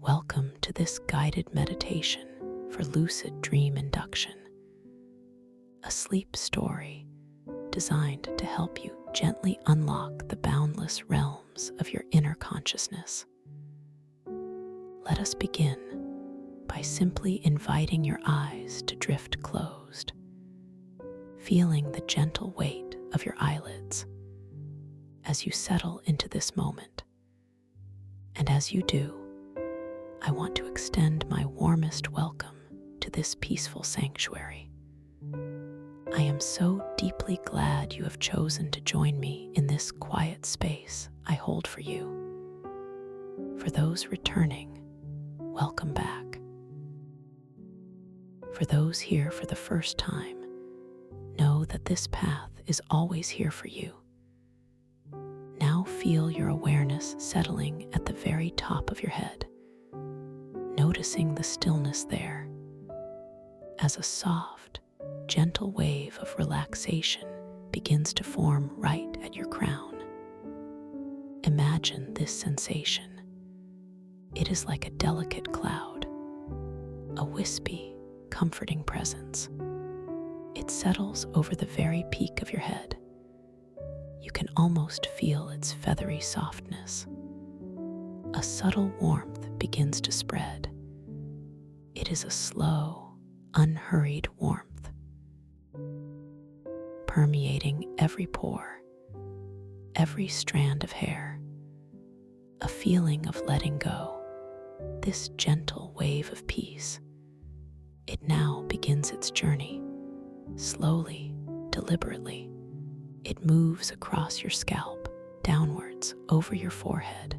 Welcome to this guided meditation for lucid dream induction, a sleep story designed to help you gently unlock the boundless realms of your inner consciousness. Let us begin by simply inviting your eyes to drift closed, feeling the gentle weight of your eyelids as you settle into this moment. And as you do, I want to extend my warmest welcome to this peaceful sanctuary. I am so deeply glad you have chosen to join me in this quiet space I hold for you. For those returning, welcome back. For those here for the first time, know that this path is always here for you. Now feel your awareness settling at the very top of your head, noticing the stillness there as a soft, gentle wave of relaxation begins to form right at your crown. Imagine this sensation. It is like a delicate cloud, a wispy, comforting presence. It settles over the very peak of your head. You can almost feel its feathery softness. A subtle warmth begins to spread. It is a slow, unhurried warmth, permeating every pore, every strand of hair. A feeling of letting go, this gentle wave of peace. It now begins its journey, slowly, deliberately. It moves across your scalp, downwards, over your forehead.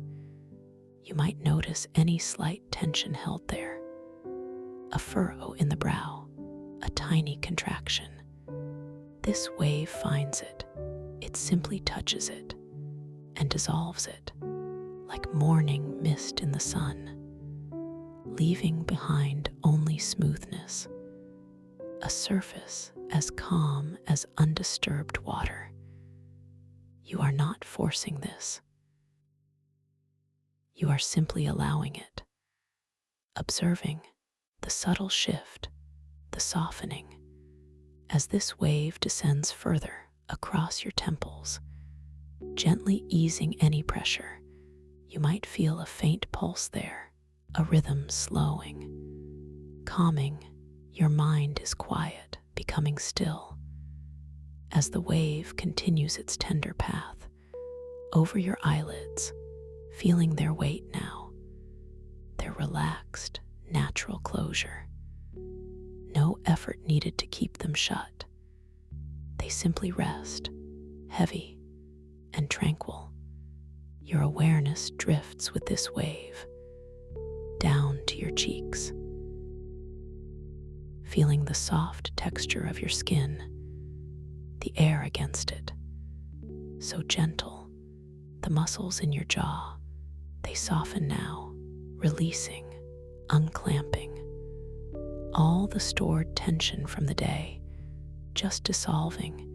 You might notice any slight tension held there. A furrow in the brow, a tiny contraction. This wave finds it. It simply touches it and dissolves it, like morning mist in the sun, leaving behind only smoothness, a surface as calm as undisturbed water. You are not forcing this. You are simply allowing it, observing the subtle shift, the softening, as this wave descends further across your temples, gently easing any pressure. You might feel a faint pulse there, a rhythm slowing, calming. Your mind is quiet, becoming still, as the wave continues its tender path over your eyelids, feeling their weight now, their relaxed, natural closure. No effort needed to keep them shut. They simply rest, heavy and tranquil. Your awareness drifts with this wave, down to your cheeks, feeling the soft texture of your skin, the air against it, so gentle. The muscles in your jaw, they soften now, releasing, unclamping. All the stored tension from the day, just dissolving.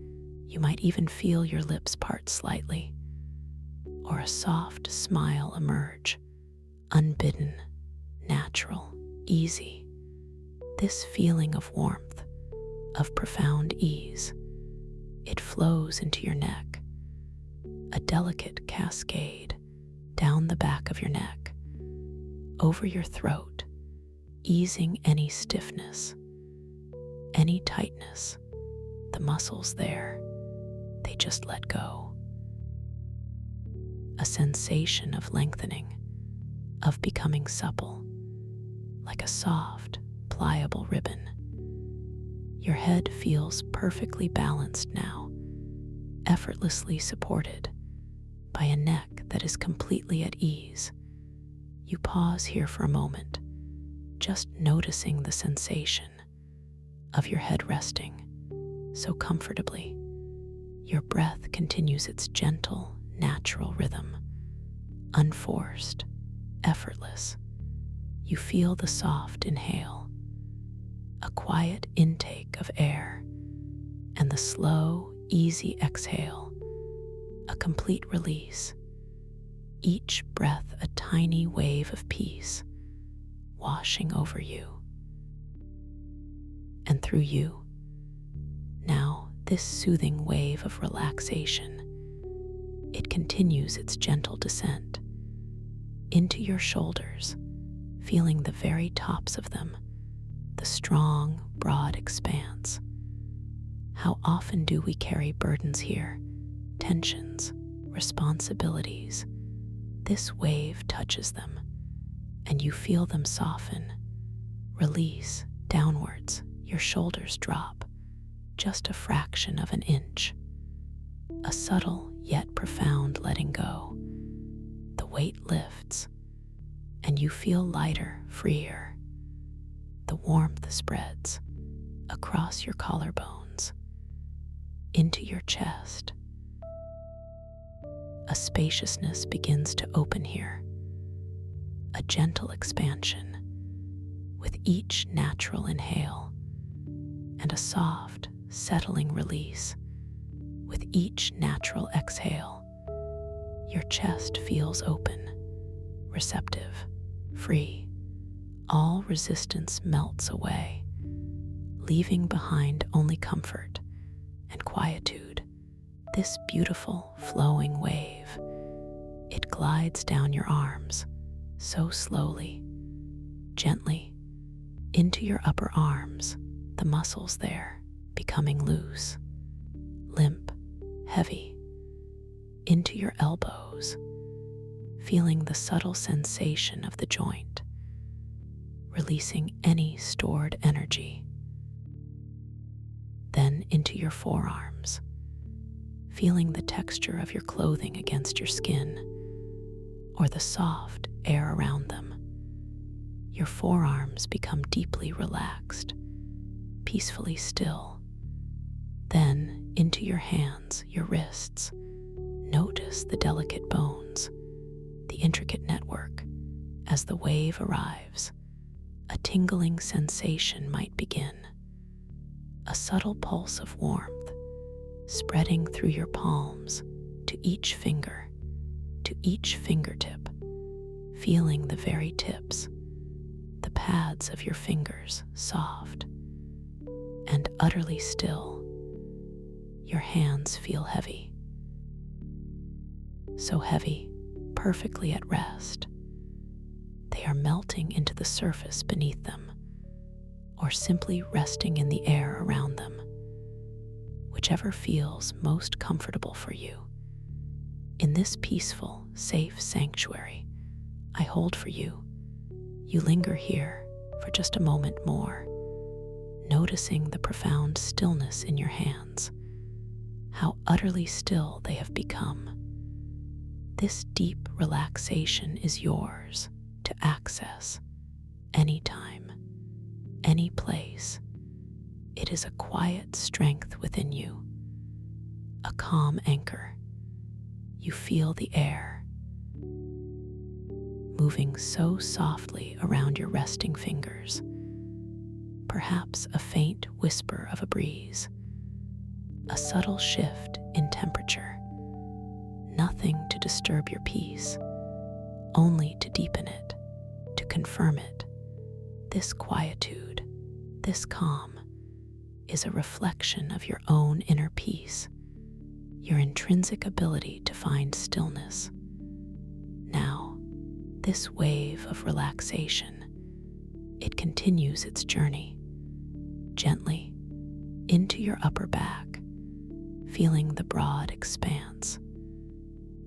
You might even feel your lips part slightly, or a soft smile emerge, unbidden, natural, easy. This feeling of warmth, of profound ease, it flows into your neck, a delicate cascade down the back of your neck, over your throat, easing any stiffness, any tightness. The muscles there, they just let go. A sensation of lengthening, of becoming supple, like a soft, pliable ribbon. Your head feels perfectly balanced now, effortlessly supported by a neck that is completely at ease. You pause here for a moment, just noticing the sensation of your head resting so comfortably. Your breath continues its gentle, natural rhythm, unforced, effortless. You feel the soft inhale, a quiet intake of air, and the slow, easy exhale, a complete release. Each breath a tiny wave of peace, washing over you and through you. Now, this soothing wave of relaxation, it continues its gentle descent into your shoulders, feeling the very tops of them, the strong, broad expanse. How often do we carry burdens here, tensions, responsibilities? This wave touches them, and you feel them soften, release downwards. Your shoulders drop just a fraction of an inch. A subtle yet profound letting go. The weight lifts, and you feel lighter, freer. The warmth spreads across your collarbones, into your chest. A spaciousness begins to open here, a gentle expansion with each natural inhale, and a soft, settling release with each natural exhale. Your chest feels open, receptive, free. All resistance melts away, leaving behind only comfort and quietude. This beautiful, flowing wave, it glides down your arms so slowly, gently, into your upper arms, the muscles there becoming loose, limp, heavy, into your elbows, feeling the subtle sensation of the joint, releasing any stored energy. Then into your forearms, feeling the texture of your clothing against your skin, or the soft air around them. Your forearms become deeply relaxed, peacefully still. Then into your hands, your wrists. Notice the delicate bones, the intricate network. As the wave arrives, a tingling sensation might begin. A subtle pulse of warmth spreading through your palms to each finger, to each fingertip, feeling the very tips, the pads of your fingers soft and utterly still. Your hands feel heavy, so heavy, perfectly at rest. They are melting into the surface beneath them, or simply resting in the air around them, whichever feels most comfortable for you. In this peaceful, safe sanctuary I hold for you, you linger here for just a moment more, noticing the profound stillness in your hands, how utterly still they have become. This deep relaxation is yours to access anytime, any place. It is a quiet strength within you, a calm anchor. You feel the air moving so softly around your resting fingers, perhaps a faint whisper of a breeze, a subtle shift in temperature. Nothing to disturb your peace, only to deepen it, to confirm it. This quietude, this calm, is a reflection of your own inner peace, your intrinsic ability to find stillness. Now, this wave of relaxation, it continues its journey, gently, into your upper back, feeling the broad expanse,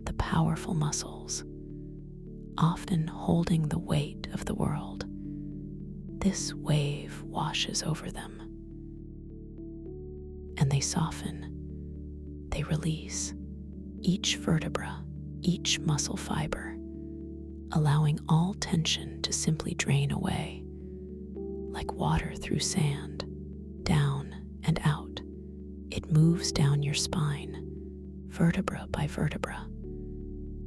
the powerful muscles, often holding the weight of the world. This wave washes over them, and they soften, they release each vertebra, each muscle fiber, allowing all tension to simply drain away, like water through sand, down and out. It moves down your spine, vertebra by vertebra,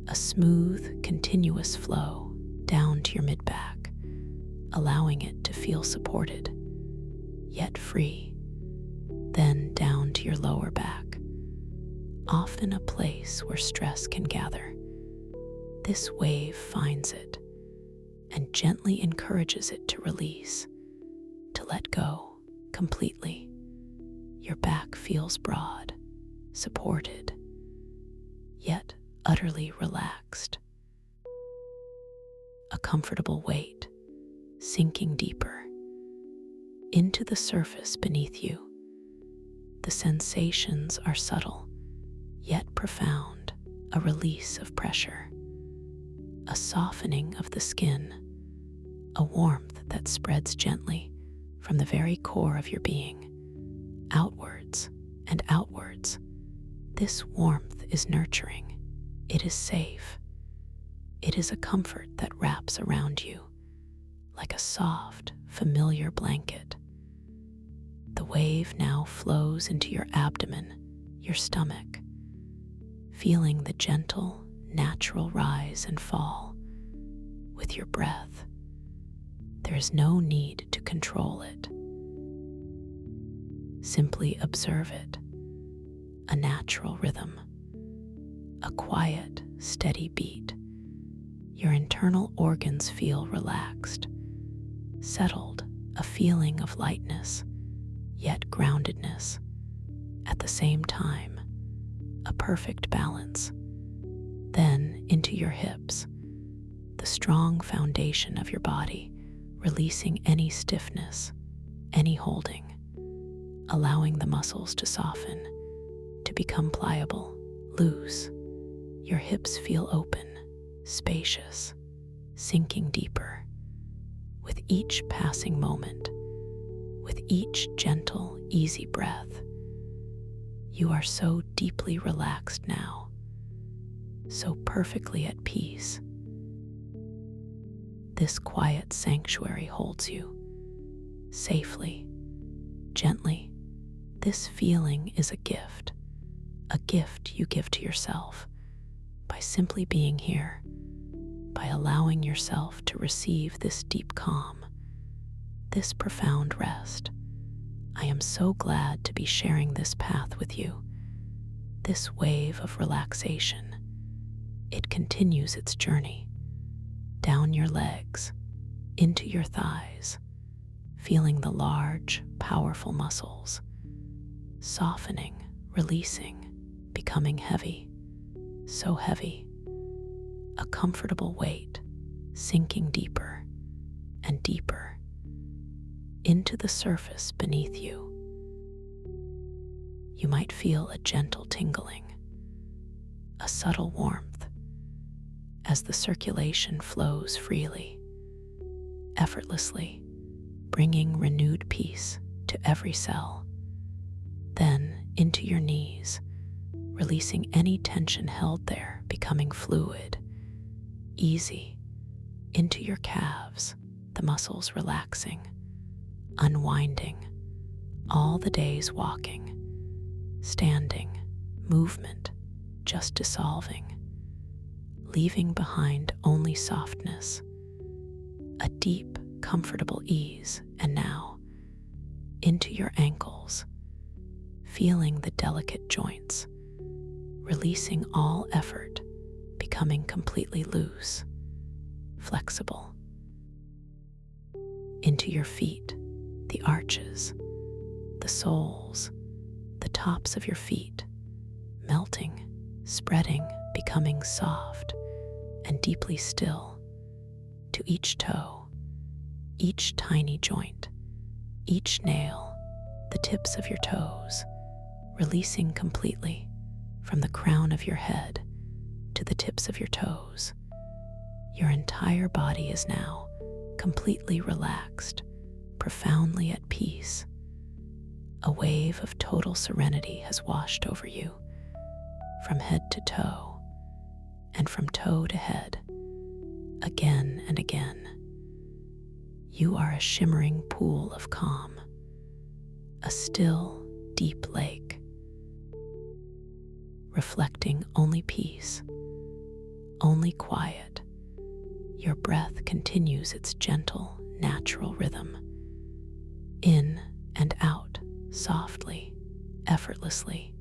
a smooth, continuous flow down to your mid-back, allowing it to feel supported, yet free. Then down to your lower back, often a place where stress can gather. This wave finds it, and gently encourages it to release, to let go completely. Your back feels broad, supported, yet utterly relaxed. A comfortable weight sinking deeper into the surface beneath you. The sensations are subtle, yet profound, a release of pressure, a softening of the skin, a warmth that spreads gently from the very core of your being, outwards and outwards. This warmth is nurturing. It is safe. It is a comfort that wraps around you like a soft, familiar blanket. The wave now flows into your abdomen, your stomach, feeling the gentle, natural rise and fall with your breath. There is no need to control it. Simply observe it, a natural rhythm, a quiet, steady beat. Your internal organs feel relaxed, settled, a feeling of lightness, yet groundedness. At the same time, a perfect balance. Then into your hips, the strong foundation of your body, releasing any stiffness, any holding, allowing the muscles to soften, to become pliable, loose. Your hips feel open, spacious, sinking deeper. With each passing moment, with each gentle, easy breath, you are so deeply relaxed now, so perfectly at peace. This quiet sanctuary holds you safely, gently. This feeling is a gift you give to yourself by simply being here, by allowing yourself to receive this deep calm, this profound rest. I am so glad to be sharing this path with you, this wave of relaxation. It continues its journey down your legs, into your thighs, feeling the large, powerful muscles, softening, releasing, becoming heavy, so heavy, a comfortable weight, sinking deeper and deeper into the surface beneath you. You might feel a gentle tingling, a subtle warmth, as the circulation flows freely, effortlessly, bringing renewed peace to every cell. Then into your knees, releasing any tension held there, becoming fluid, easy, into your calves, the muscles relaxing, unwinding, all the day's walking, standing, movement, just dissolving, leaving behind only softness, a deep, comfortable ease. And now, into your ankles, feeling the delicate joints, releasing all effort, becoming completely loose, flexible. Into your feet, the arches, the soles, the tops of your feet, melting, spreading, becoming soft and deeply still. To each toe, each tiny joint, each nail, the tips of your toes, releasing completely from the crown of your head to the tips of your toes. Your entire body is now completely relaxed, profoundly at peace. A wave of total serenity has washed over you, from head to toe, and from toe to head, again and again. You are a shimmering pool of calm, a still, deep lake, reflecting only peace, only quiet. Your breath continues its gentle, natural rhythm, in and out, softly, effortlessly,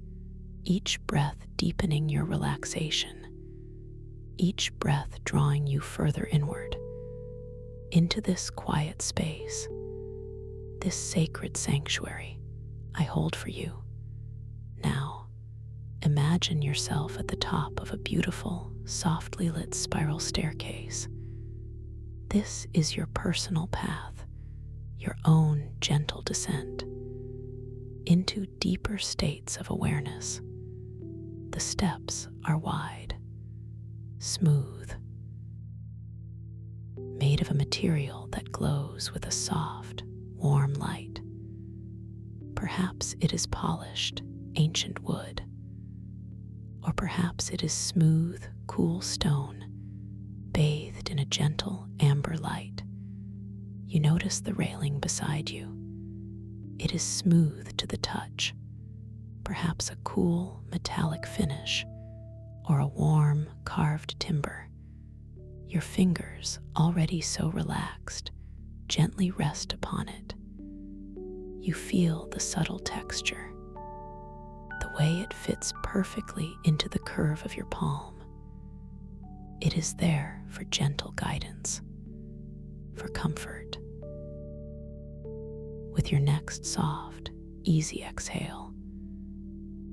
each breath deepening your relaxation, each breath drawing you further inward, into this quiet space, this sacred sanctuary I hold for you. Now, imagine yourself at the top of a beautiful, softly lit spiral staircase. This is your personal path, your own gentle descent into deeper states of awareness. The steps are wide, smooth, made of a material that glows with a soft, warm light. Perhaps it is polished, ancient wood, or perhaps it is smooth, cool stone, bathed in a gentle amber light. You notice the railing beside you. It is smooth to the touch, perhaps a cool metallic finish, or a warm carved timber. Your fingers, already so relaxed, gently rest upon it. You feel the subtle texture, the way it fits perfectly into the curve of your palm. It is there for gentle guidance, for comfort. With your next soft, easy exhale,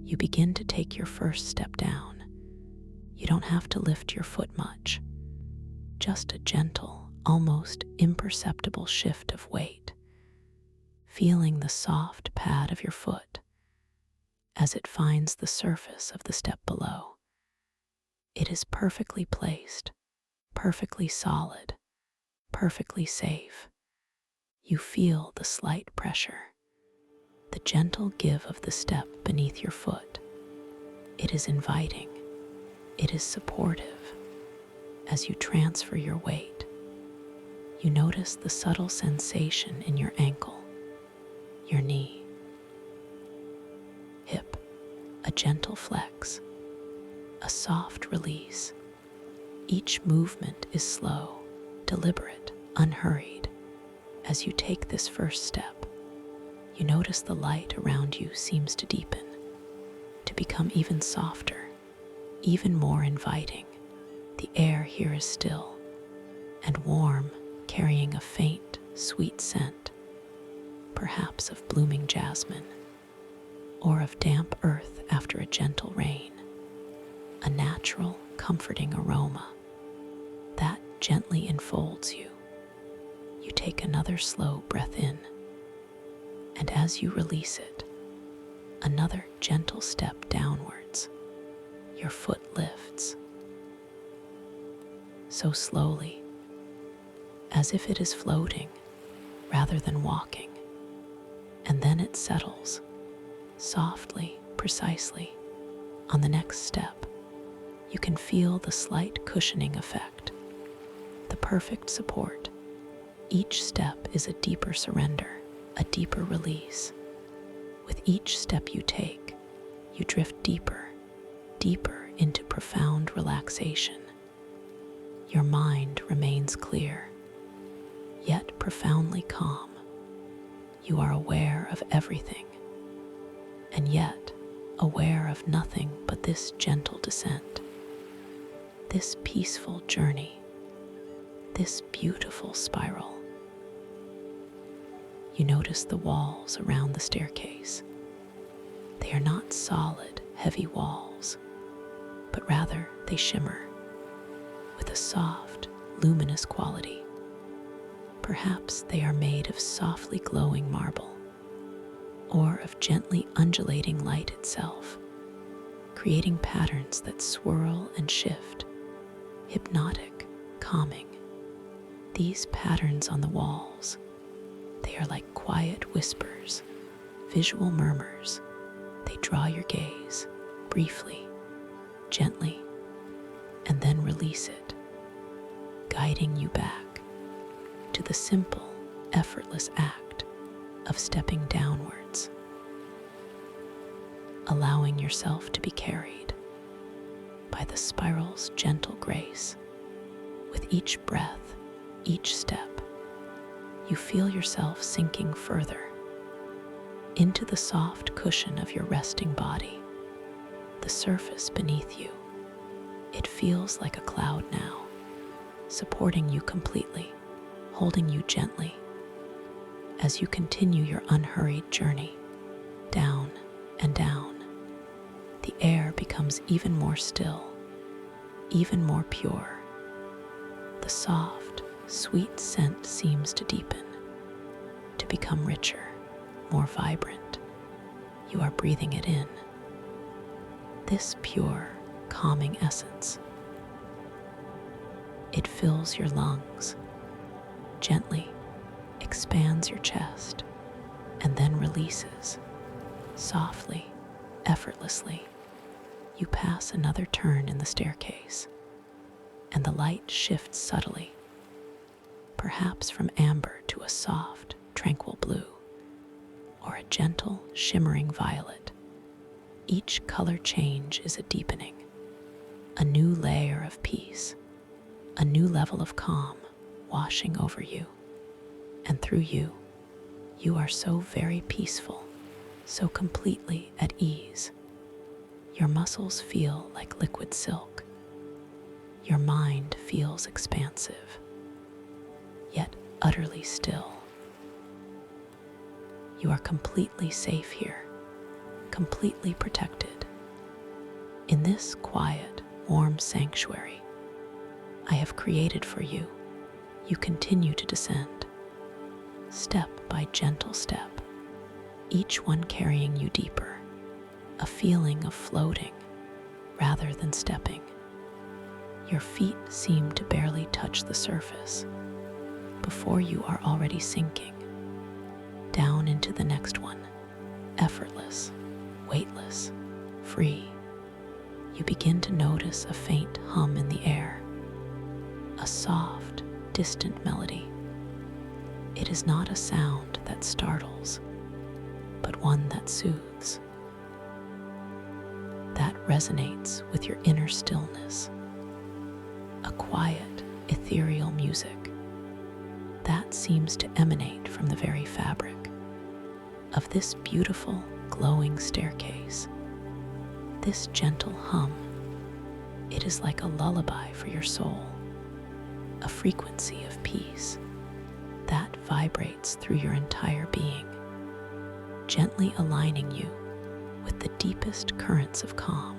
you begin to take your first step down. You don't have to lift your foot much, just a gentle, almost imperceptible shift of weight, feeling the soft pad of your foot as it finds the surface of the step below. It is perfectly placed, perfectly solid, perfectly safe. You feel the slight pressure, the gentle give of the step beneath your foot. It is inviting, it is supportive. As you transfer your weight, you notice the subtle sensation in your ankle, your knee, hip, a gentle flex, a soft release. Each movement is slow, deliberate, unhurried. As you take this first step, you notice the light around you seems to deepen, to become even softer, even more inviting. The air here is still and warm, carrying a faint, sweet scent, perhaps of blooming jasmine, or of damp earth after a gentle rain. A natural, comforting aroma that gently enfolds you. You take another slow breath in, and as you release it, another gentle step downwards. Your foot lifts, so slowly, as if it is floating rather than walking, and then it settles, softly, precisely, on the next step. You can feel the slight cushioning effect, the perfect support. Each step is a deeper surrender, a deeper release. With each step you take, you drift deeper, deeper into profound relaxation. Your mind remains clear, yet profoundly calm. You are aware of everything, and yet aware of nothing but this gentle descent, this peaceful journey, this beautiful spiral. You notice the walls around the staircase. They are not solid, heavy walls, but rather they shimmer with a soft, luminous quality. Perhaps they are made of softly glowing marble, or of gently undulating light itself, creating patterns that swirl and shift, hypnotic, calming. These patterns on the walls, they are like quiet whispers, visual murmurs. They draw your gaze, briefly, gently, and then release it, guiding you back to the simple, effortless act of stepping downwards, allowing yourself to be carried by the spiral's gentle grace. With each breath, each step, you feel yourself sinking further into the soft cushion of your resting body, the surface beneath you. It feels like a cloud now, supporting you completely, holding you gently as you continue your unhurried journey down and down. The air becomes even more still, even more pure. The soft, sweet scent seems to deepen, to become richer, more vibrant. You are breathing it in. This pure, calming essence. It fills your lungs, gently expands your chest, and then releases, softly, effortlessly. You pass another turn in the staircase, and the light shifts subtly, perhaps from amber to a soft, tranquil blue, or a gentle, shimmering violet. Each color change is a deepening, a new layer of peace, a new level of calm washing over you. And through you, you are so very peaceful, so completely at ease. Your muscles feel like liquid silk. Your mind feels expansive, yet utterly still. You are completely safe here, completely protected. In this quiet, warm sanctuary I have created for you, you continue to descend, step by gentle step, each one carrying you deeper, a feeling of floating rather than stepping. Your feet seem to barely touch the surface before you are already sinking down into the next one, effortless, weightless, free. You begin to notice a faint hum in the air, a soft, distant melody. It is not a sound that startles, but one that soothes, that resonates with your inner stillness. A quiet, ethereal music that seems to emanate from the very fabric of this beautiful, glowing staircase. This gentle hum, it is like a lullaby for your soul, a frequency of peace that vibrates through your entire being, gently aligning you with the deepest currents of calm.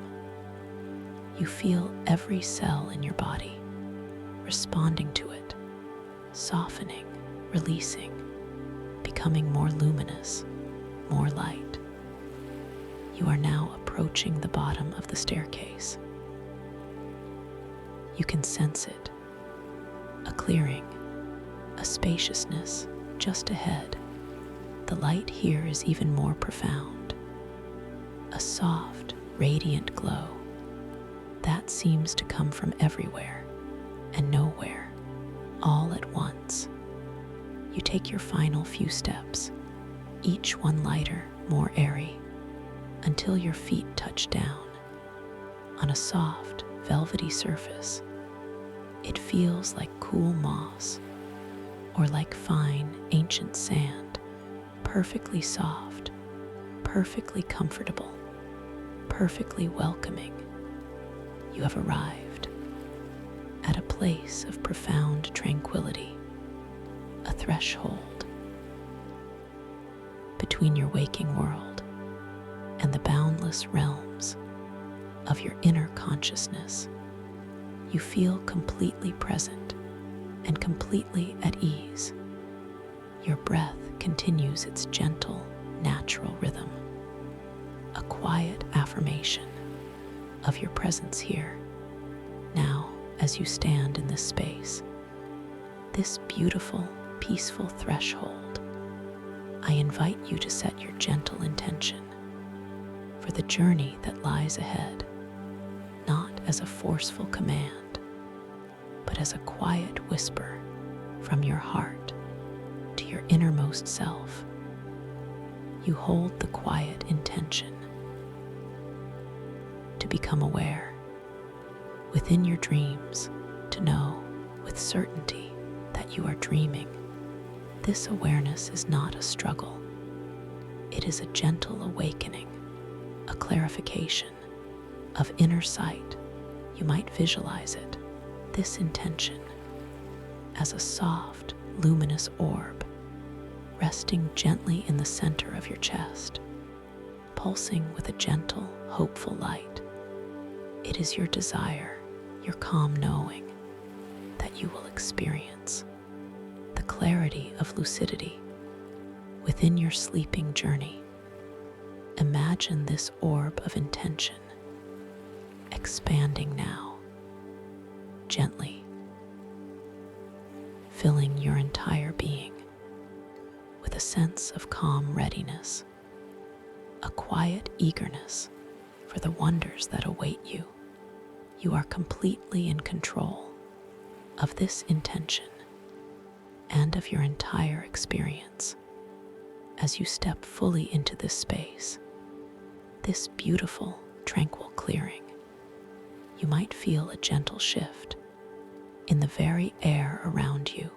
You feel every cell in your body responding to it, softening, releasing, becoming more luminous, more light. You are now approaching the bottom of the staircase. You can sense it, a clearing, a spaciousness just ahead. The light here is even more profound, a soft, radiant glow that seems to come from everywhere and nowhere, all at once. You take your final few steps, each one lighter, more airy, until your feet touch down on a soft, velvety surface. It feels like cool moss or like fine, ancient sand, perfectly soft, perfectly comfortable, perfectly welcoming. You have arrived at a place of profound tranquility, a threshold between your waking world and the boundless realms of your inner consciousness. You feel completely present and completely at ease. Your breath continues its gentle, natural rhythm, a quiet affirmation of your presence here. Now, as you stand in this space, this beautiful, peaceful threshold, I invite you to set your gentle intention for the journey that lies ahead, not as a forceful command, but as a quiet whisper from your heart to your innermost self. You hold the quiet intention to become aware within your dreams, to know with certainty that you are dreaming. This awareness is not a struggle. It is a gentle awakening, a clarification of inner sight. You might visualize it, this intention, as a soft, luminous orb, resting gently in the center of your chest, pulsing with a gentle, hopeful light. It is your desire, your calm knowing, that you will experience the clarity of lucidity within your sleeping journey. Imagine this orb of intention expanding now, gently, filling your entire being with a sense of calm readiness, a quiet eagerness for the wonders that await you. You are completely in control of this intention and of your entire experience as you step fully into this space, this beautiful, tranquil clearing. You might feel a gentle shift in the very air around you,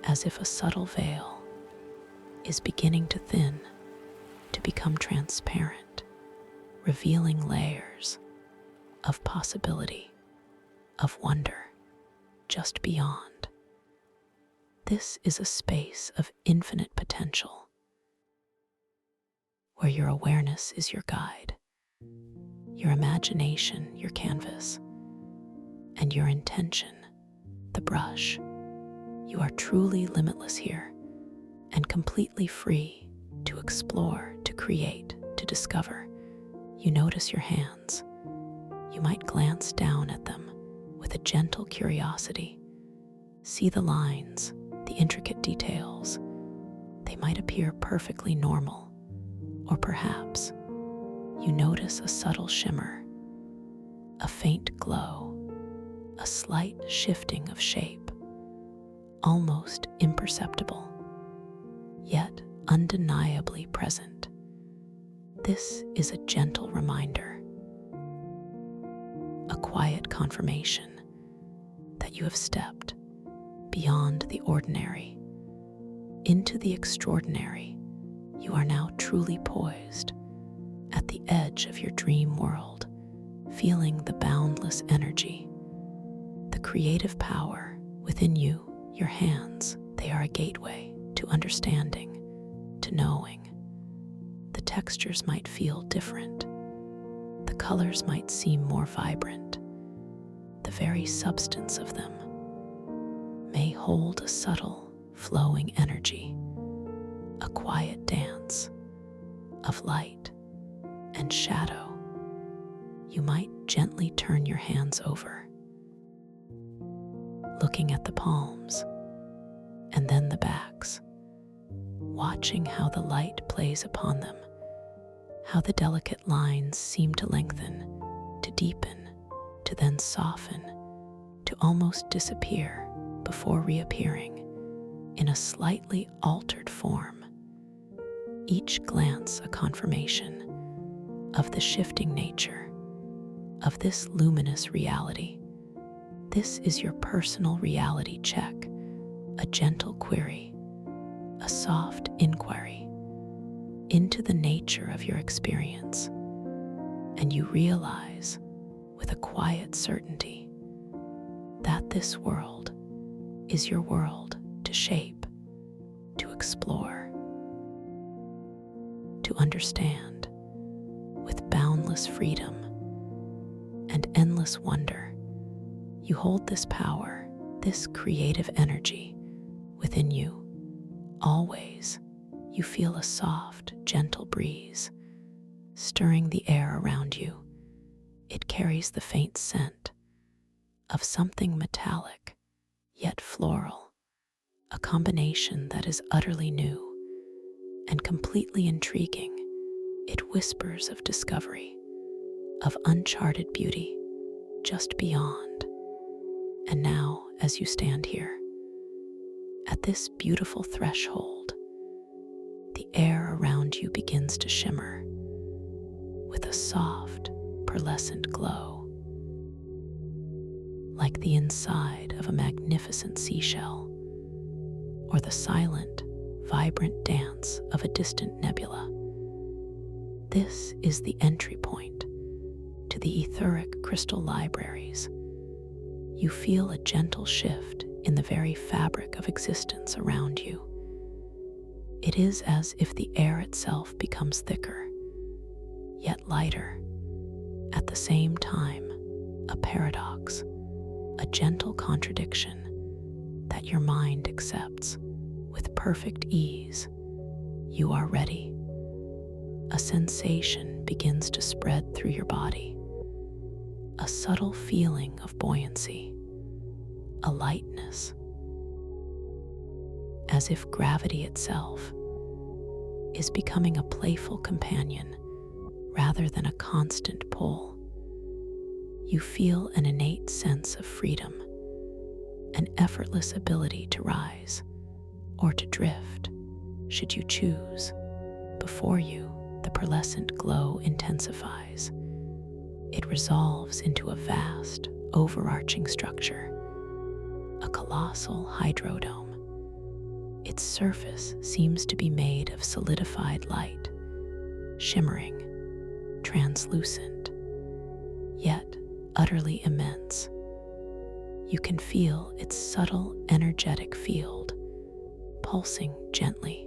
as if a subtle veil is beginning to thin, to become transparent, revealing layers of possibility, of wonder, just beyond. This is a space of infinite potential, where your awareness is your guide, your imagination your canvas, and your intention the brush. You are truly limitless here, and completely free to explore, to create, to discover. You notice your hands. You might glance down at them with a gentle curiosity. See the lines, the intricate details. They might appear perfectly normal, or perhaps you notice a subtle shimmer, a faint glow, a slight shifting of shape, almost imperceptible, yet undeniably present. This is a gentle reminder, a quiet confirmation that you have stepped beyond the ordinary into the extraordinary. You are now truly poised at the edge of your dream world, feeling the boundless energy, the creative power within you. Your hands, they are a gateway to understanding, to knowing. The textures might feel different. The colors might seem more vibrant. The very substance of them may hold a subtle, flowing energy, a quiet dance of light and shadow. You might gently turn your hands over, looking at the palms and then the backs, watching how the light plays upon them, how the delicate lines seem to lengthen, to deepen, to then soften, to almost disappear before reappearing in a slightly altered form. Each glance a confirmation of the shifting nature of this luminous reality. This is your personal reality check, a gentle query, a soft inquiry into the nature of your experience, and you realize with a quiet certainty that this world is your world to shape, to explore, to understand with boundless freedom and endless wonder. You hold this power, this creative energy within you. Always, you feel a soft, gentle breeze stirring the air around you. It carries the faint scent of something metallic, yet floral, a combination that is utterly new and completely intriguing. It whispers of discovery, of uncharted beauty just beyond. And now, as you stand here, at this beautiful threshold, the air around you begins to shimmer with a soft, pearlescent glow, like the inside of a magnificent seashell, or the silent, vibrant dance of a distant nebula. This is the entry point to the etheric crystal libraries. You feel a gentle shift in the very fabric of existence around you. It is as if the air itself becomes thicker, yet lighter. At the same time, a paradox, a gentle contradiction that your mind accepts with perfect ease. You are ready. A sensation begins to spread through your body, a subtle feeling of buoyancy, a lightness, as if gravity itself is becoming a playful companion rather than a constant pull. You feel an innate sense of freedom, an effortless ability to rise or to drift, should you choose. Before you, the pearlescent glow intensifies. It resolves into a vast, overarching structure, a colossal hydrodome. Its surface seems to be made of solidified light, shimmering, translucent, yet utterly immense. You can feel its subtle, energetic field pulsing gently,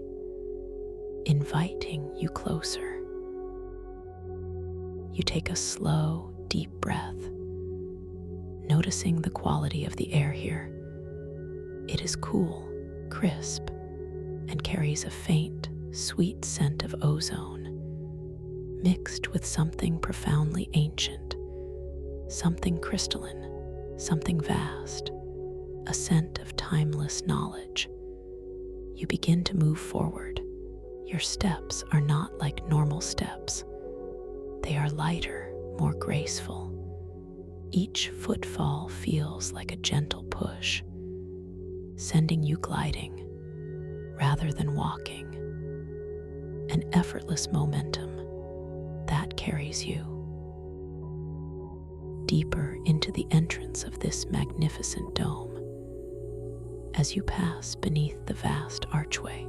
inviting you closer. You take a slow, deep breath, noticing the quality of the air here. It is cool, crisp, and carries a faint, sweet scent of ozone, mixed with something profoundly ancient, something crystalline, something vast, a scent of timeless knowledge. You begin to move forward. Your steps are not like normal steps. They are lighter, more graceful. Each footfall feels like a gentle push, sending you gliding rather than walking. An effortless momentum that carries you deeper into the entrance of this magnificent dome. As you pass beneath the vast archway,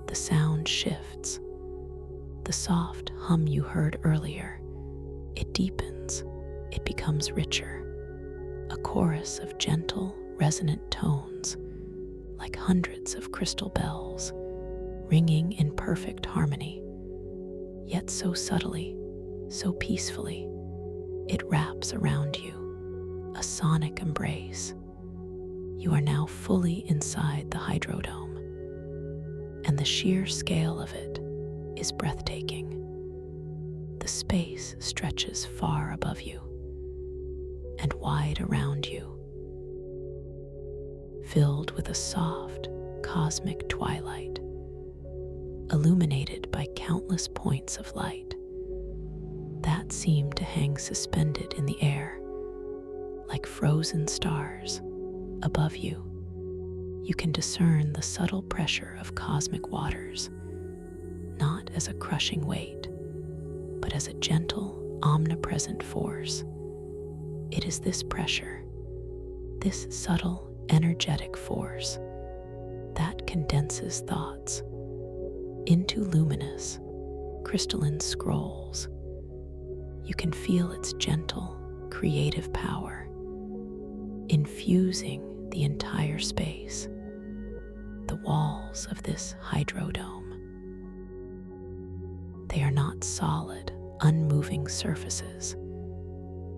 the sound shifts. The soft hum you heard earlier, it deepens, it becomes richer, a chorus of gentle, resonant tones, like hundreds of crystal bells, ringing in perfect harmony, yet so subtly, so peacefully. It wraps around you, a sonic embrace. You are now fully inside the hydrodome, and the sheer scale of it is breathtaking. The space stretches far above you and wide around you, filled with a soft, cosmic twilight, illuminated by countless points of light that seem to hang suspended in the air like frozen stars. Above you, you can discern the subtle pressure of cosmic waters, not as a crushing weight, but as a gentle, omnipresent force. It is this pressure, this subtle, energetic force, that condenses thoughts into luminous, crystalline scrolls. You can feel its gentle, creative power, infusing the entire space. The walls of this hydrodome, they are not solid, unmoving surfaces.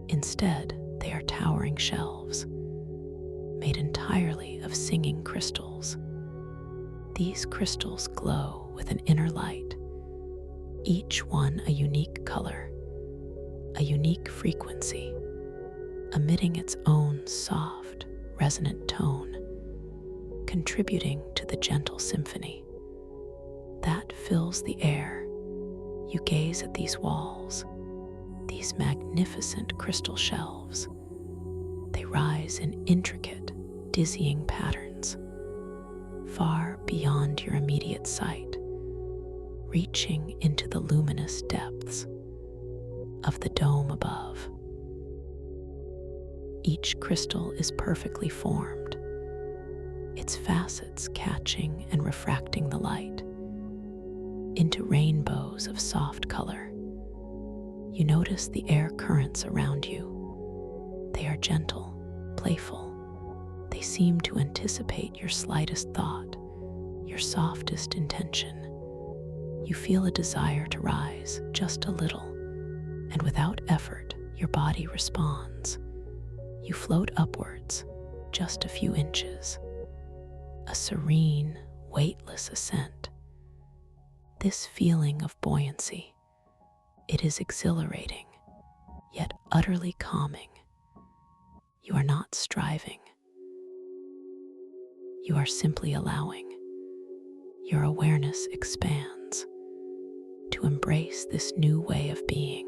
Instead, they are towering shelves, made entirely of singing crystals. These crystals glow with an inner light, each one a unique color, a unique frequency, emitting its own soft, resonant tone, contributing to the gentle symphony that fills the air. You gaze at these walls, these magnificent crystal shelves. They rise in intricate, dizzying patterns, far beyond your immediate sight, reaching into the luminous depths of the dome above. Each crystal is perfectly formed, its facets catching and refracting the light into rainbows of soft color. You notice the air currents around you. They are gentle, playful, They seem to anticipate your slightest thought, your softest intention. You feel a desire to rise just a little, and without effort, your body responds. You float upwards just a few inches, a serene, weightless ascent. This feeling of buoyancy, it is exhilarating, yet utterly calming. You are not striving. You are simply allowing. Your awareness expands to embrace this new way of being,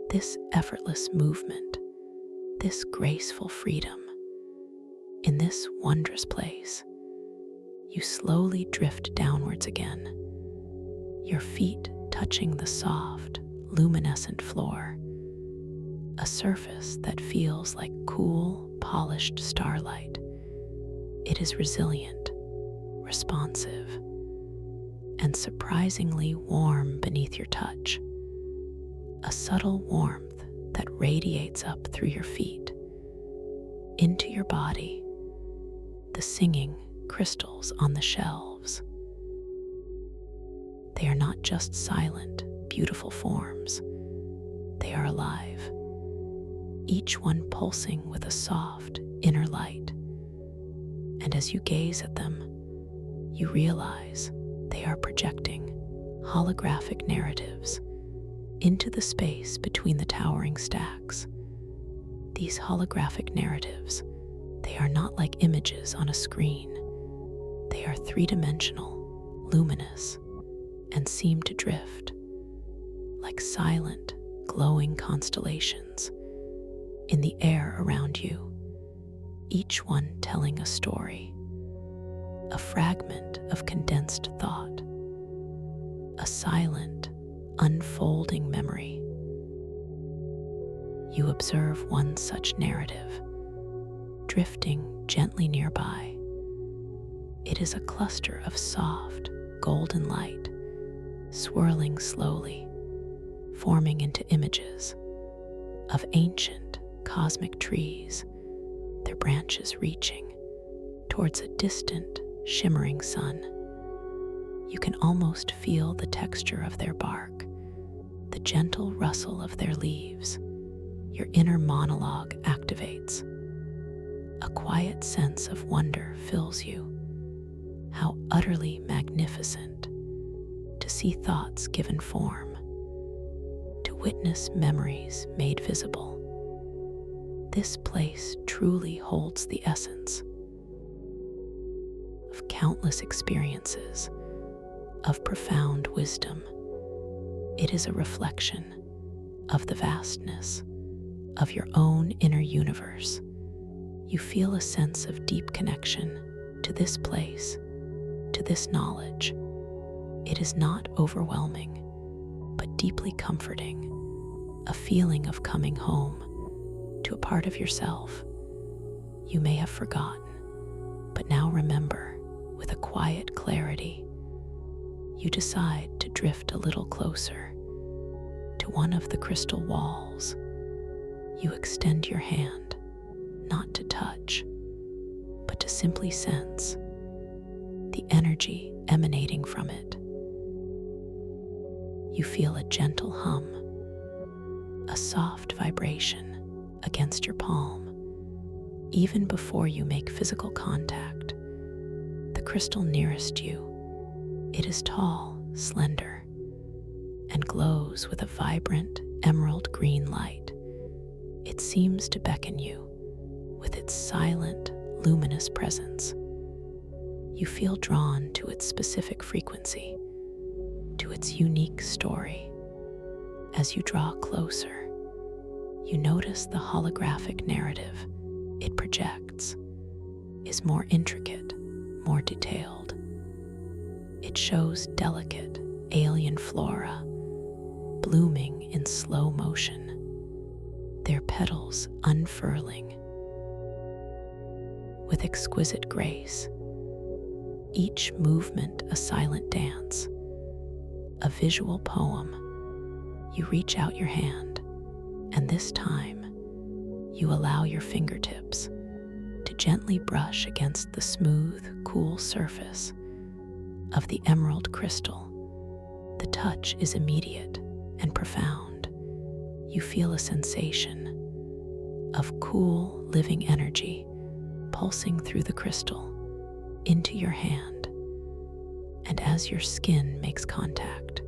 this effortless movement, this graceful freedom. In this wondrous place, you slowly drift downwards again, your feet touching the soft, luminescent floor, a surface that feels like cool, polished starlight. It is resilient, responsive, and surprisingly warm beneath your touch, a subtle warmth that radiates up through your feet, into your body, the singing crystals on the shelves. They are not just silent, beautiful forms. They are alive, each one pulsing with a soft inner light. And as you gaze at them, you realize they are projecting holographic narratives into the space between the towering stacks. These holographic narratives, they are not like images on a screen. They are three-dimensional, luminous, and seem to drift like silent, glowing constellations in the air around you, each one telling a story, a fragment of condensed thought, a silent, unfolding memory. You observe one such narrative, drifting gently nearby. It is a cluster of soft, golden light, swirling slowly, forming into images of ancient, cosmic trees, their branches reaching towards a distant, shimmering sun. You can almost feel the texture of their bark, the gentle rustle of their leaves. Your inner monologue activates. A quiet sense of wonder fills you. How utterly magnificent to see thoughts given form, to witness memories made visible. This place truly holds the essence of countless experiences, of profound wisdom. It is a reflection of the vastness of your own inner universe. You feel a sense of deep connection to this place, to this knowledge. It is not overwhelming, but deeply comforting, a feeling of coming home to a part of yourself you may have forgotten, but now remember with a quiet clarity. You decide to drift a little closer to one of the crystal walls. You extend your hand, not to touch, but to simply sense the energy emanating from it. You feel a gentle hum, a soft vibration against your palm. Even before you make physical contact, the crystal nearest you, it is tall, slender, and glows with a vibrant emerald green light. It seems to beckon you with its silent, luminous presence. You feel drawn to its specific frequency, to its unique story. As you draw closer, you notice the holographic narrative it projects is more intricate, more detailed. It shows delicate, alien flora blooming in slow motion, their petals unfurling with exquisite grace, each movement a silent dance, a visual poem. You reach out your hand, and this time you allow your fingertips to gently brush against the smooth, cool surface of the emerald crystal. The touch is immediate and profound. You feel a sensation of cool, living energy pulsing through the crystal into your hand, and as your skin makes contact,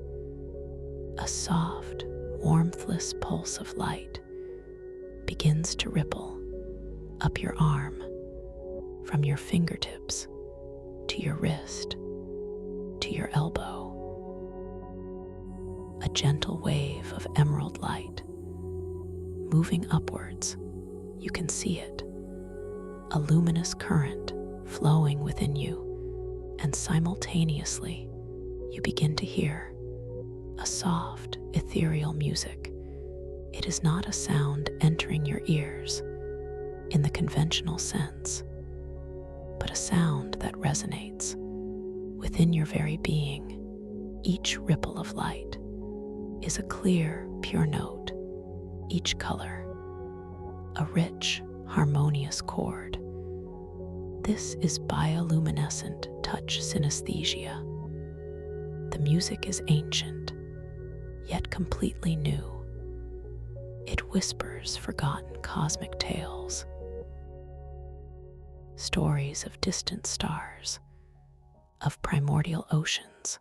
a soft, warmthless pulse of light begins to ripple up your arm, from your fingertips to your wrist to your elbow. A gentle wave of emerald light moving upwards. You can see it, a luminous current flowing within you, and simultaneously you begin to hear a soft, ethereal music. It is not a sound entering your ears in the conventional sense, but a sound that resonates within your very being. Each ripple of light is a clear, pure note, each color a rich, harmonious chord. This is bioluminescent touch synesthesia. The music is ancient, yet completely new. It whispers forgotten cosmic tales, stories of distant stars, of primordial oceans,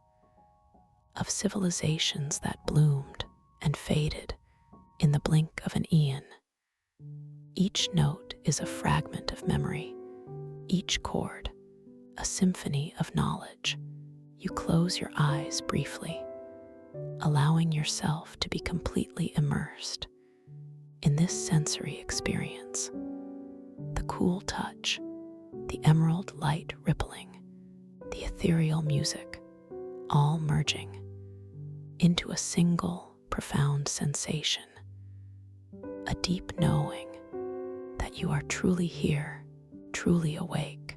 of civilizations that bloomed and faded in the blink of an eon. Each note is a fragment of memory, each chord a symphony of knowledge. You close your eyes briefly, allowing yourself to be completely immersed in this sensory experience. The cool touch, the emerald light rippling, the ethereal music, all merging into a single profound sensation, a deep knowing that you are truly here, truly awake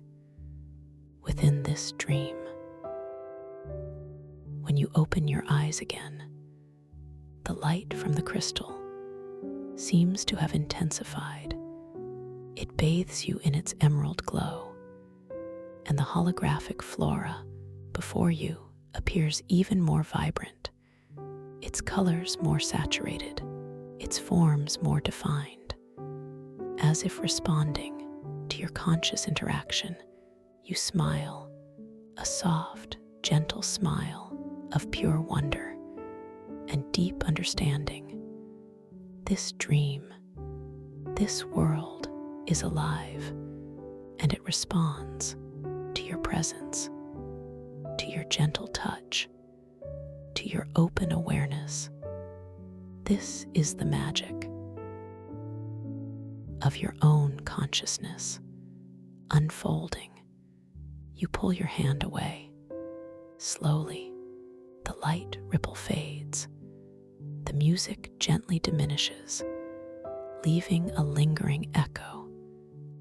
within this dream. When you open your eyes again, the light from the crystal seems to have intensified. It bathes you in its emerald glow, and the holographic flora before you appears even more vibrant, its colors more saturated, its forms more defined. As if responding to your conscious interaction, you smile, a soft, gentle smile of pure wonder and deep understanding. This dream, this world is alive, and it responds to your presence, to your gentle touch, to your open awareness. This is the magic of your own consciousness unfolding. You pull your hand away. Slowly, the light ripple fades. The music gently diminishes, leaving a lingering echo,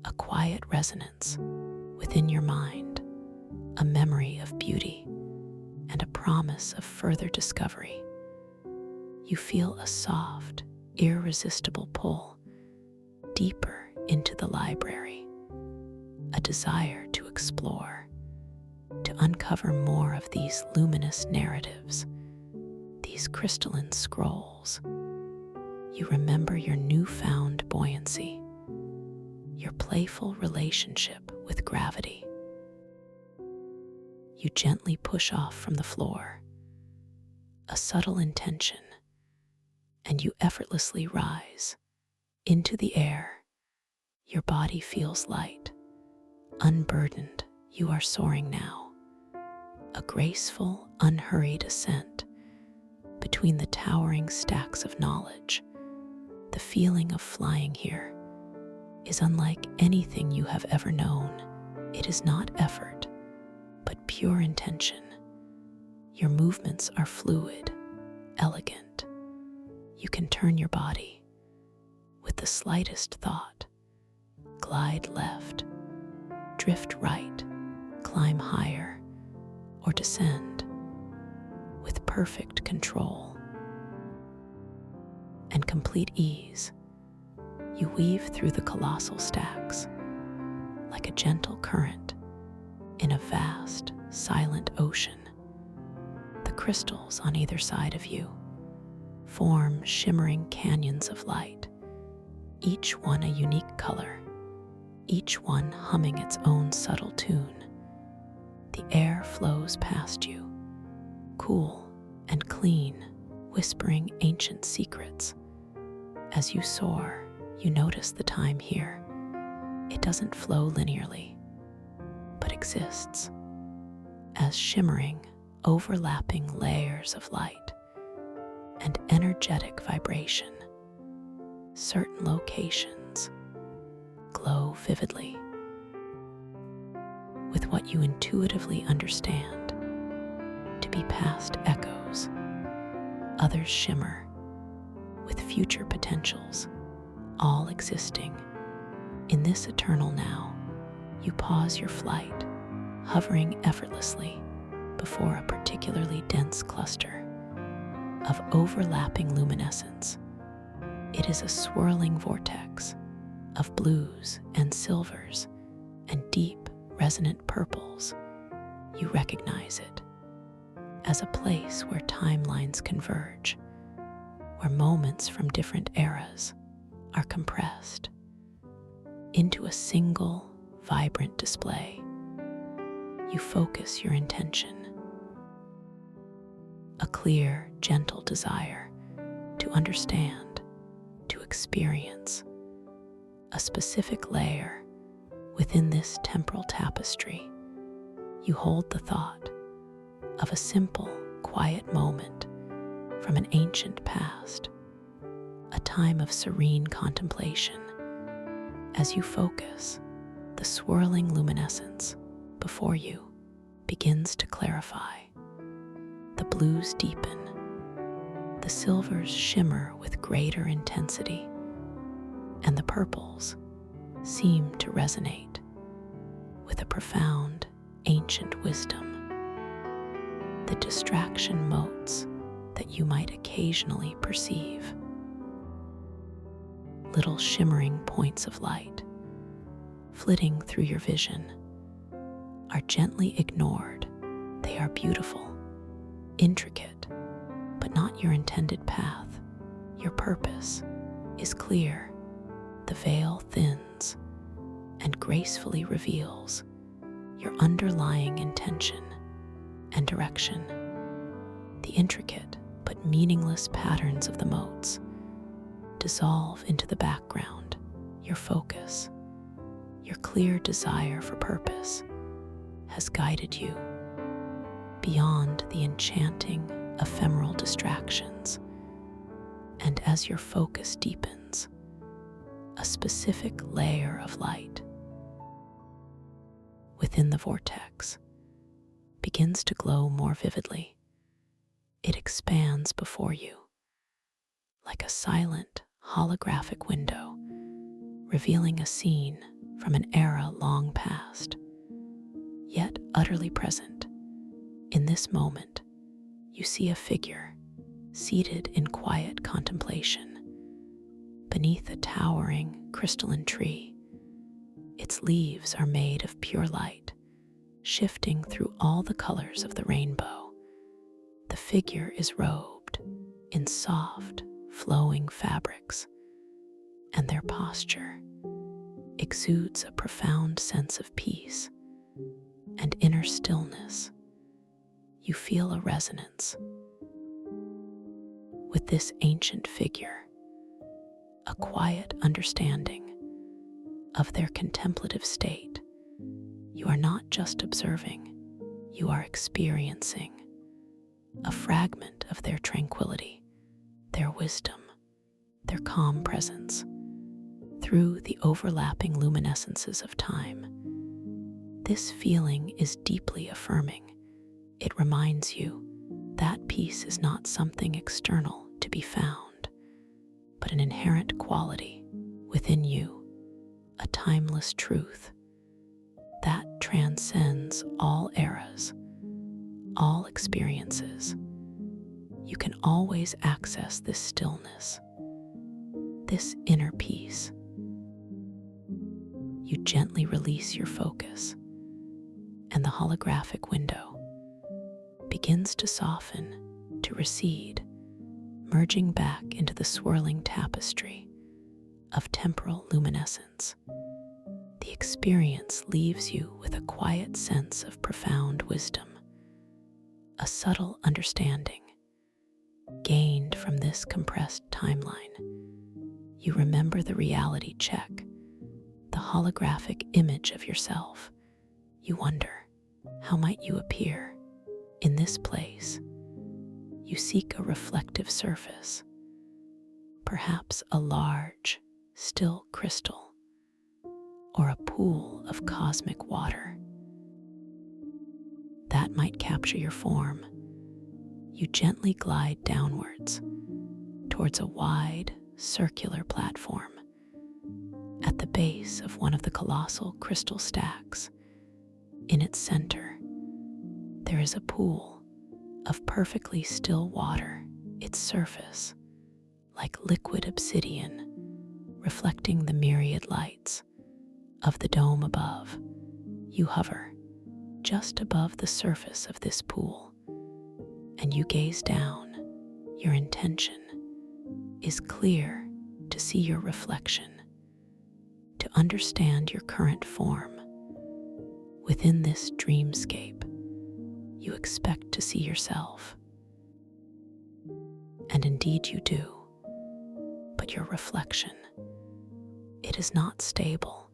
a quiet resonance within your mind, a memory of beauty and a promise of further discovery. You feel a soft, irresistible pull deeper into the library, a desire to explore, to uncover more of these luminous narratives, these crystalline scrolls. You remember your newfound buoyancy, your playful relationship with gravity. You gently push off from the floor, a subtle intention, and you effortlessly rise into the air. Your body feels light, unburdened. You are soaring now, a graceful, unhurried ascent between the towering stacks of knowledge. The feeling of flying here is unlike anything you have ever known. It is not effort, but pure intention. Your movements are fluid, elegant. You can turn your body with the slightest thought, glide left, drift right, climb higher, or descend with perfect control and complete ease. You weave through the colossal stacks, like a gentle current in a vast, silent ocean. The crystals on either side of you form shimmering canyons of light, each one a unique color, each one humming its own subtle tune. The air flows past you, cool and clean, whispering ancient secrets. As you soar, you notice the time here. It doesn't flow linearly, but exists as shimmering, overlapping layers of light and energetic vibration. Certain locations glow vividly with what you intuitively understand to be past echoes. Others shimmer with future potentials, all existing in this eternal now. You pause your flight, hovering effortlessly before a particularly dense cluster of overlapping luminescence. It is a swirling vortex of blues and silvers and deep, resonant purples. You recognize it as a place where timelines converge, where moments from different eras are compressed into a single, vibrant display. You focus your intention, a clear, gentle desire to understand, to experience a specific layer within this temporal tapestry. You hold the thought of a simple, quiet moment from an ancient past, a time of serene contemplation. As you focus, the swirling luminescence before you begins to clarify. The blues deepen, the silvers shimmer with greater intensity, and the purples seem to resonate with a profound, ancient wisdom. The distraction motes that you might occasionally perceive, little shimmering points of light flitting through your vision, are gently ignored. They are beautiful, intricate, but not your intended path. Your purpose is clear. The veil thins and gracefully reveals your underlying intention and direction. The intricate but meaningless patterns of the motes dissolve into the background. Your focus, your clear desire for purpose, has guided you beyond the enchanting, ephemeral distractions. And as your focus deepens, a specific layer of light within the vortex begins to glow more vividly. It expands before you like a silent, holographic window, revealing a scene from an era long past, yet utterly present. In this moment, you see a figure seated in quiet contemplation beneath a towering crystalline tree. Its leaves are made of pure light, shifting through all the colors of the rainbow. The figure is robed in soft, flowing fabrics, and their posture exudes a profound sense of peace and inner stillness. You feel a resonance with this ancient figure, a quiet understanding of their contemplative state. You are not just observing, you are experiencing a fragment of their tranquility, their wisdom, their calm presence through the overlapping luminescences of time. This feeling is deeply affirming. It reminds you that peace is not something external to be found, but an inherent quality within you, a timeless truth that transcends all eras, all experiences. You can always access this stillness, this inner peace. you gently release your focus, and the holographic window begins to soften, to recede, merging back into the swirling tapestry of temporal luminescence. The experience leaves you with a quiet sense of profound wisdom, a subtle understanding gained from this compressed timeline. You remember the reality check, the holographic image of yourself. You wonder, how might you appear in this place? You seek a reflective surface, perhaps a large, still crystal, or a pool of cosmic water that might capture your form. You gently glide downwards towards a wide, circular platform. At the base of one of the colossal crystal stacks, in its center, there is a pool of perfectly still water, its surface like liquid obsidian, reflecting the myriad lights of the dome above. You hover just above the surface of this pool, and you gaze down. Your intention is clear: to see your reflection, to understand your current form. Within this dreamscape, you expect to see yourself. And indeed you do. But your reflection, it is not stable.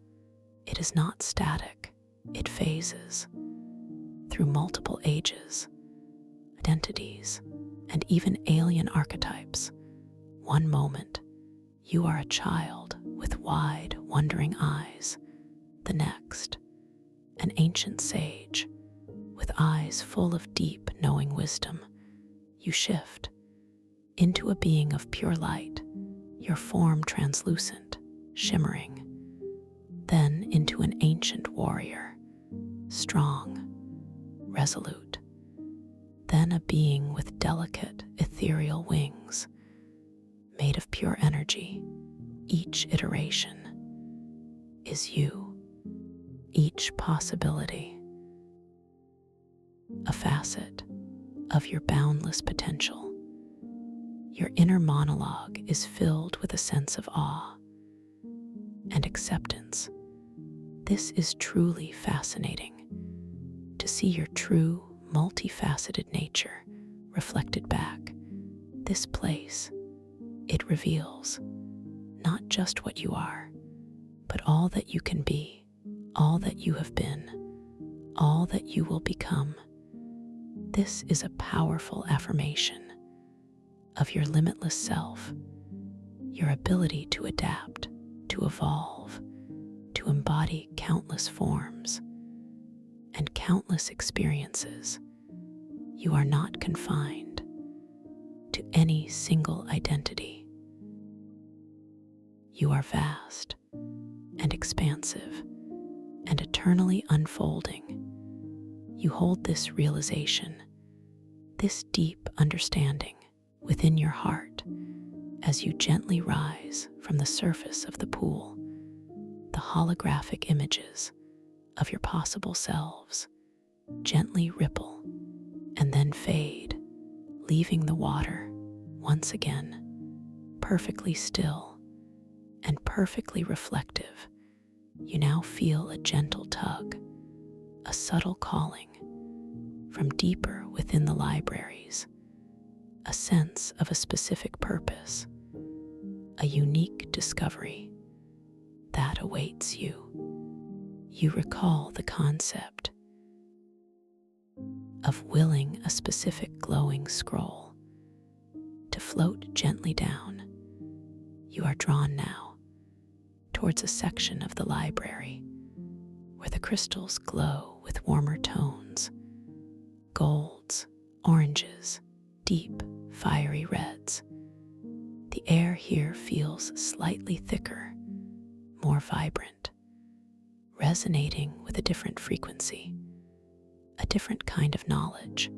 It is not static. It phases through multiple ages, identities, and even alien archetypes. One moment, you are a child with wide, wondering eyes. The next, an ancient sage with eyes full of deep, knowing wisdom. You shift into a being of pure light, your form translucent, shimmering, then into an ancient warrior, strong, resolute, then a being with delicate, ethereal wings, made of pure energy. Each iteration is you, each possibility, a facet of your boundless potential. Your inner monologue is filled with a sense of awe and acceptance. This is truly fascinating, to see your true, multifaceted nature reflected back. This place, it reveals not just what you are, but all that you can be, all that you have been, all that you will become. This is a powerful affirmation of your limitless self, your ability to adapt, to evolve, to embody countless forms and countless experiences. You are not confined to any single identity. You are vast and expansive and eternally unfolding. You hold this realization, this deep understanding within your heart as you gently rise from the surface of the pool. The holographic images of your possible selves gently ripple and then fade, leaving the water once again perfectly still and perfectly reflective. You now feel a gentle tug, a subtle calling from deeper within the libraries, a sense of a specific purpose, a unique discovery that awaits you. You recall the concept of willing a specific glowing scroll to float gently down. You are drawn now towards a section of the library where the crystals glow with warmer tones, golds, oranges, deep, fiery reds. The air here feels slightly thicker, more vibrant, resonating with a different frequency, a different kind of knowledge.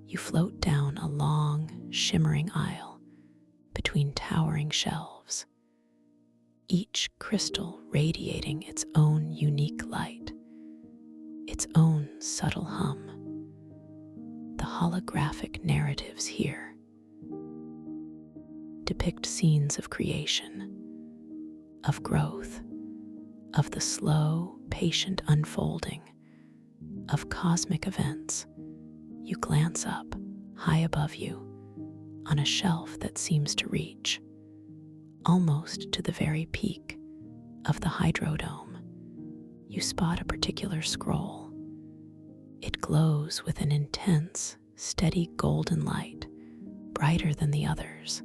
You float down a long, shimmering aisle between towering shelves. each crystal radiating its own unique light, its own subtle hum. The holographic narratives here depict scenes of creation, of growth, of the slow, patient unfolding of cosmic events. You glance up, high above you, on a shelf that seems to reach almost to the very peak of the hydrodome. You spot a particular scroll. It glows with an intense, steady golden light, brighter than the others,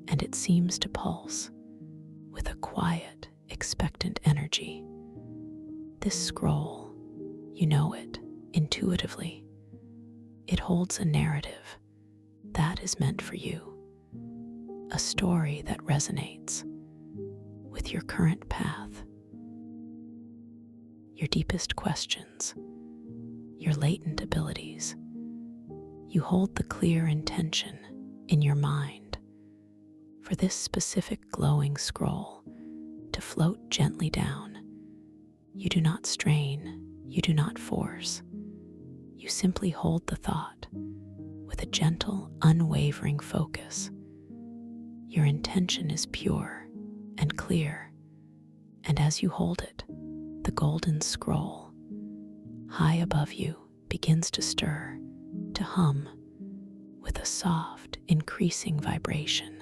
and it seems to pulse with a quiet, expectant energy. This scroll, you know it intuitively. It holds a narrative that is meant for you, a story that resonates with your current path, your deepest questions, your latent abilities. You hold the clear intention in your mind for this specific glowing scroll to float gently down. You do not strain, you do not force. You simply hold the thought with a gentle, unwavering focus. Your intention is pure and clear, and as you hold it, the golden scroll high above you begins to stir, to hum with a soft, increasing vibration.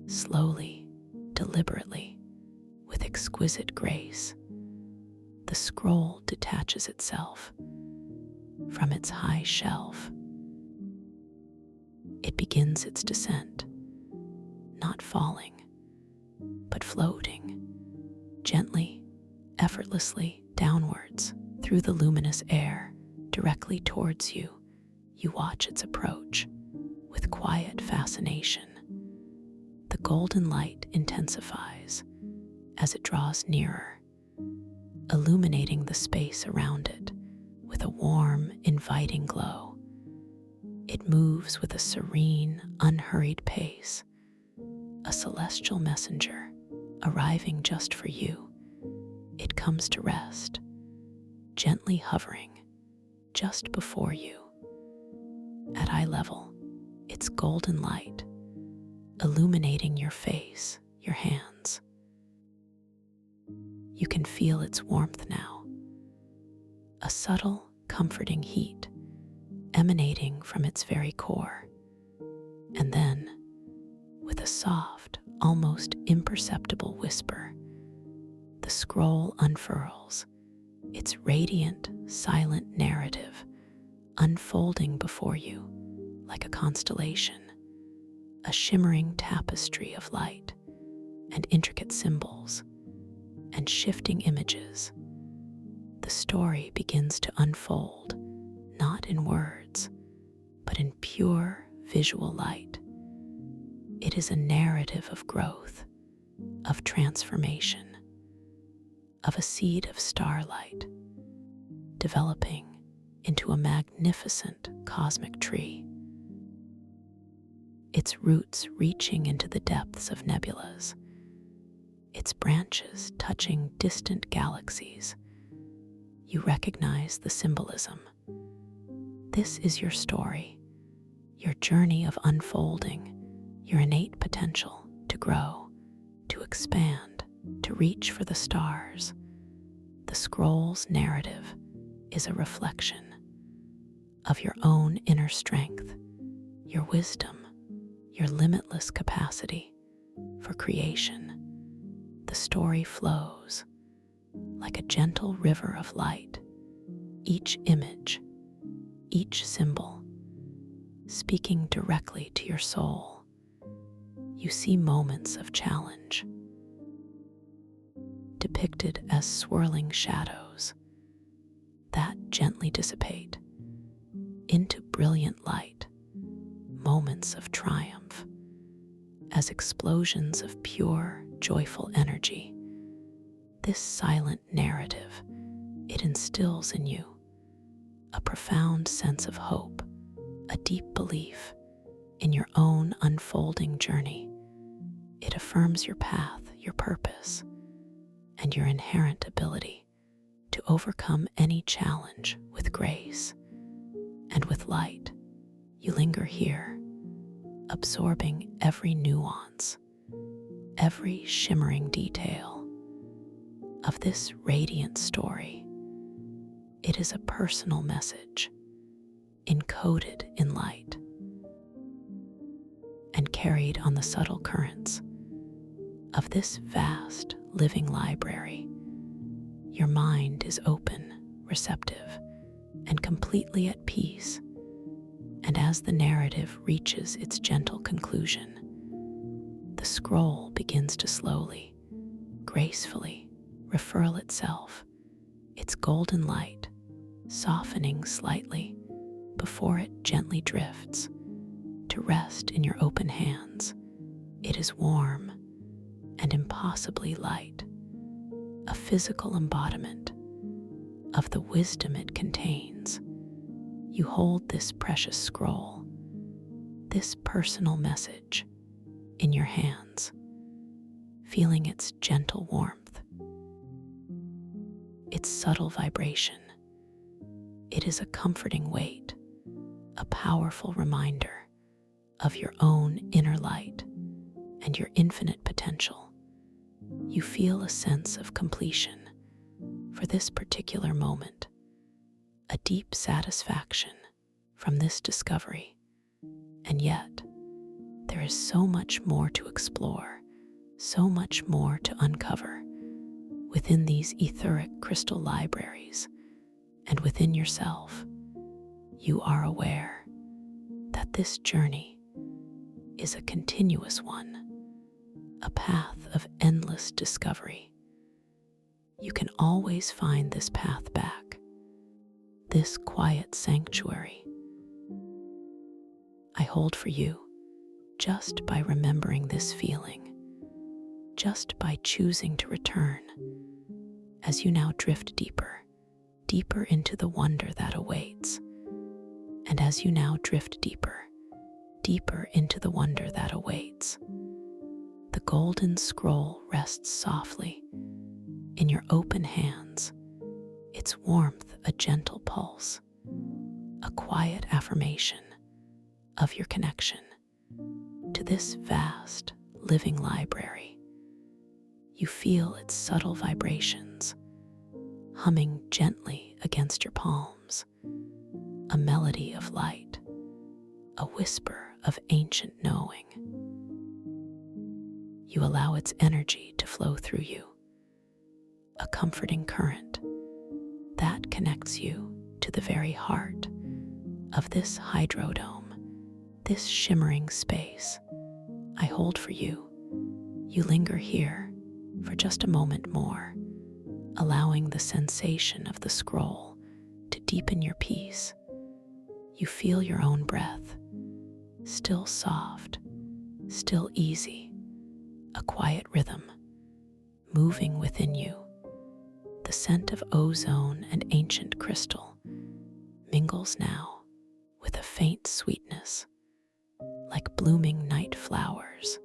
Slowly, deliberately, with exquisite grace, the scroll detaches itself from its high shelf. It begins its descent, not falling, but floating gently, effortlessly downwards through the luminous air directly towards you. You watch its approach with quiet fascination. The golden light intensifies as it draws nearer, illuminating the space around it with a warm, inviting glow. It moves with a serene, unhurried pace, a celestial messenger arriving just for you. It comes to rest, gently hovering just before you. At eye level, its golden light illuminating your face, your hands. You can feel its warmth now, a subtle, comforting heat emanating from its very core. And then, with a soft, almost imperceptible whisper, the scroll unfurls, its radiant, silent narrative unfolding before you like a constellation, a shimmering tapestry of light and intricate symbols and shifting images. The story begins to unfold, not in words, but in pure visual light. It is a narrative of growth, of transformation, of a seed of starlight developing into a magnificent cosmic tree, its roots reaching into the depths of nebulas, its branches touching distant galaxies. You recognize the symbolism. This is your story, your journey of unfolding, your innate potential to grow, to expand, to reach for the stars. The scroll's narrative is a reflection of your inner inner strength, your wisdom, your limitless capacity for creation. The story flows like a gentle river of light, each image, each symbol, speaking directly to your soul. You see moments of challenge, depicted as swirling shadows that gently dissipate into brilliant light, moments of triumph as explosions of pure, joyful energy. This silent narrative, it instills in you a profound sense of hope, a deep belief in your own unfolding journey. It affirms your path, your purpose and your inherent ability to overcome any challenge with grace and with light. You linger here, absorbing every nuance, every shimmering detail of this radiant story. It is a personal message, encoded in light and carried on the subtle currents of this vast living library. Your mind is open, receptive, and completely at peace. And as the narrative reaches its gentle conclusion, the scroll begins to slowly, gracefully refurl itself, its golden light softening slightly before it gently drifts to rest in your open hands. It is warm and impossibly light, a physical embodiment of the wisdom it contains. You hold this precious scroll, this personal message, in your hands, feeling its gentle warmth, its subtle vibration. It is a comforting weight, a powerful reminder of your own inner light and your infinite potential. You feel a sense of completion for this particular moment, a deep satisfaction from this discovery. And yet, there is so much more to explore, so much more to uncover within these etheric crystal libraries and within yourself. You are aware that this journey is a continuous one, a path of endless discovery. You can always find this path back, this quiet sanctuary I hold for you, just by remembering this feeling, just by choosing to return, as you now drift deeper, deeper into the wonder that awaits. And as you now drift deeper, deeper into the wonder that awaits, the golden scroll rests softly in your open hands, its warmth a gentle pulse, a quiet affirmation of your connection to this vast living library. You feel its subtle vibrations humming gently against your palms, a melody of light, a whisper of ancient knowing. You allow its energy to flow through you, a comforting current that connects you to the very heart of this hydrodome, this shimmering space I hold for you. You linger here for just a moment more, allowing the sensation of the scroll to deepen your peace. You feel your own breath, still soft, still easy, a quiet rhythm moving within you. The scent of ozone and ancient crystal mingles now with a faint sweetness, like blooming night flowers,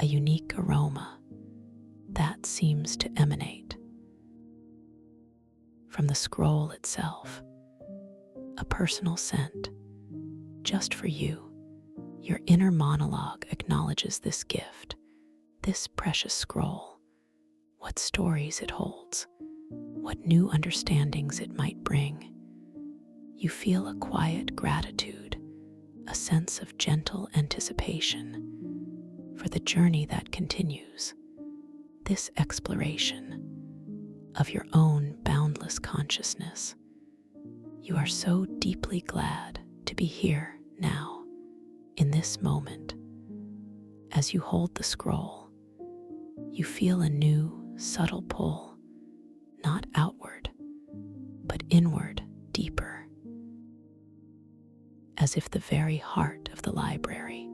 a unique aroma that seems to emanate from the scroll itself, a personal scent just for you. Your inner monologue acknowledges this gift, this precious scroll, what stories it holds, what new understandings it might bring. You feel a quiet gratitude, a sense of gentle anticipation for the journey that continues, this exploration of your own boundless consciousness. You are so deeply glad to be here now, in this moment. As you hold the scroll, you feel a new, subtle pull, not outward, but inward, deeper, as if the very heart of the library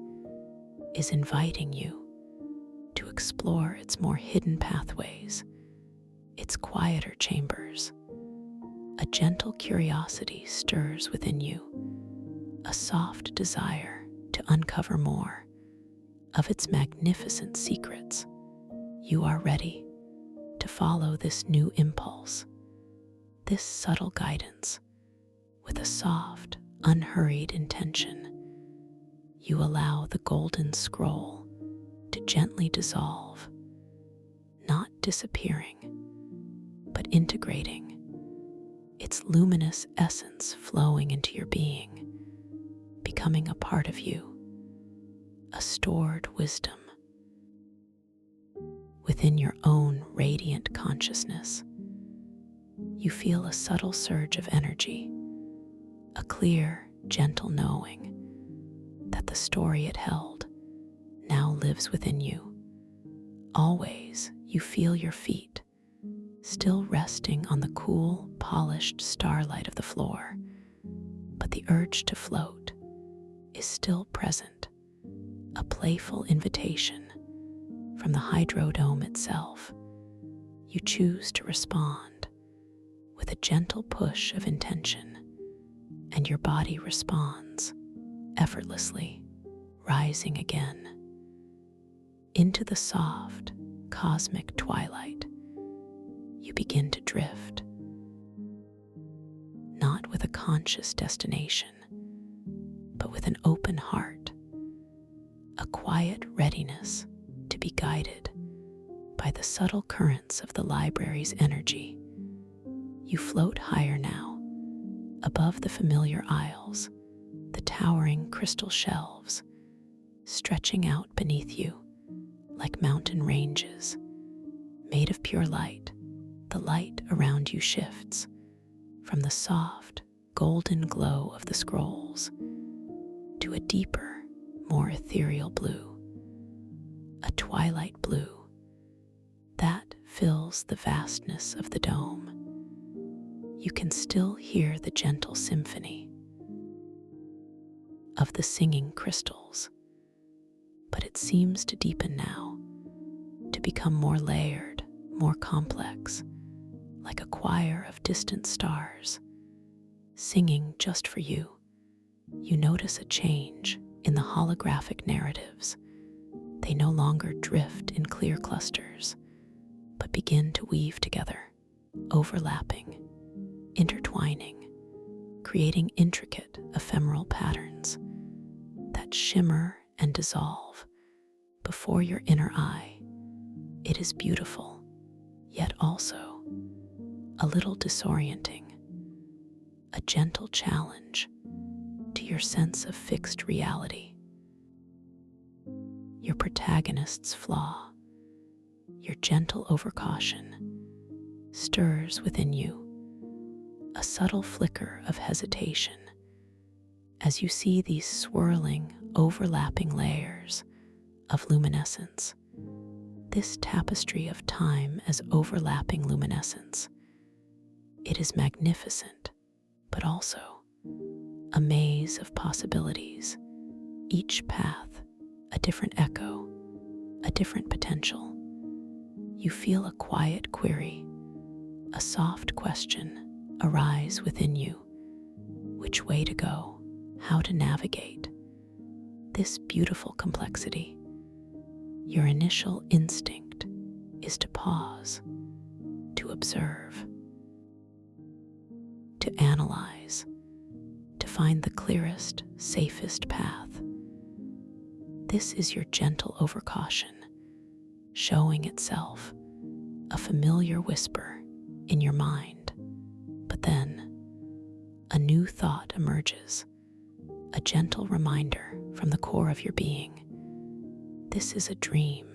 is inviting you to explore its more hidden pathways, its quieter chambers. A gentle curiosity stirs within you, a soft desire to uncover more of its magnificent secrets. you are ready to follow this new impulse, this subtle guidance. With a soft, unhurried intention, you allow the golden scroll to gently dissolve, not disappearing, but integrating, its luminous essence flowing into your being, becoming a part of you, a stored wisdom. Within your own radiant consciousness, you feel a subtle surge of energy, a clear, gentle knowing that the story it held now lives within you. Always you feel your feet still resting on the cool, polished starlight of the floor, but the urge to float is still present, a playful invitation from the hydrodome itself. You choose to respond with a gentle push of intention, and your body responds effortlessly, rising again into the soft, cosmic twilight. You begin to drift, not with a conscious destination, but with an open heart, a quiet readiness to be guided by the subtle currents of the library's energy. You float higher now, above the familiar aisles, the towering crystal shelves, stretching out beneath you like mountain ranges, made of pure light. The light around you shifts from the soft, golden glow of the scrolls to a deeper, more ethereal blue, a twilight blue that fills the vastness of the dome. You can still hear the gentle symphony of the singing crystals, but it seems to deepen now, to become more layered, more complex, like a choir of distant stars, singing just for you. You notice a change in the holographic narratives. They no longer drift in clear clusters, but begin to weave together, overlapping, intertwining, creating intricate, ephemeral patterns that shimmer and dissolve before your inner eye. It is beautiful, yet also a little disorienting, a gentle challenge to your sense of fixed reality. Your protagonist's flaw, your gentle overcaution, stirs within you a subtle flicker of hesitation as you see these swirling, overlapping layers of luminescence, this tapestry of time as overlapping luminescence. It is magnificent, but also a maze of possibilities, each path a different echo, a different potential. You feel a quiet query, a soft question arise within you. Which way to go, how to navigate this beautiful complexity. Your initial instinct is to pause, to observe, to analyze, to find the clearest, safest path. This is your gentle overcaution, showing itself, a familiar whisper in your mind. But then, a new thought emerges, a gentle reminder from the core of your being. This is a dream,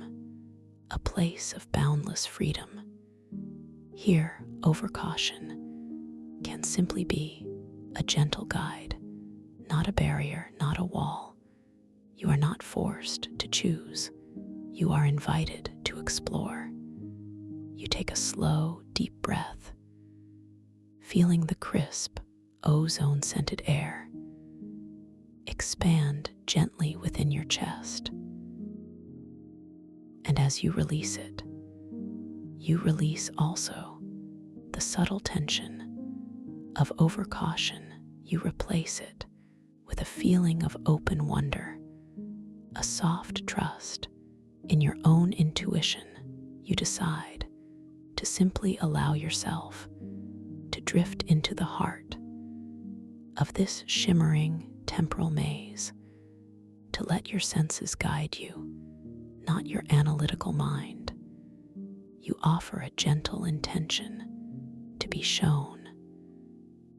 a place of boundless freedom. Here, overcaution can simply be a gentle guide, not a barrier, not a wall. You are not forced to choose. You are invited to explore. You take a slow, deep breath, feeling the crisp, ozone-scented air expand gently within your chest. And as you release it, you release also the subtle tension of overcaution. You replace it with a feeling of open wonder, a soft trust in your own intuition. you decide to simply allow yourself to drift into the heart of this shimmering temporal maze, to let your senses guide you, not your analytical mind. You offer a gentle intention to be shown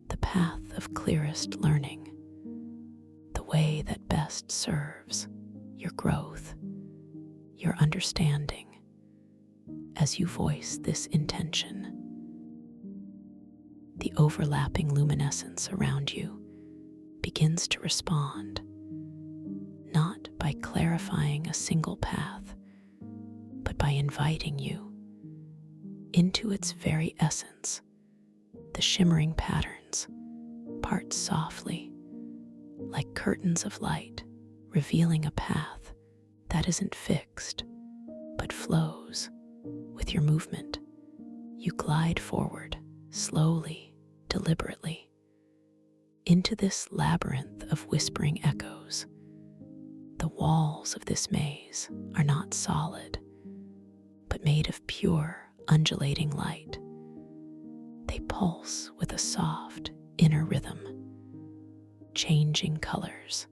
the path of clearest learning, the way that best serves your growth, your understanding. As you voice this intention, the overlapping luminescence around you begins to respond, not by clarifying a single path, but by inviting you into its very essence. The shimmering patterns part softly, like curtains of light, revealing a path that isn't fixed, but flows with your movement. You glide forward, slowly, deliberately, into this labyrinth of whispering echoes. The walls of this maze are not solid, but made of pure, undulating light. They pulse with a soft, inner rhythm, changing colors.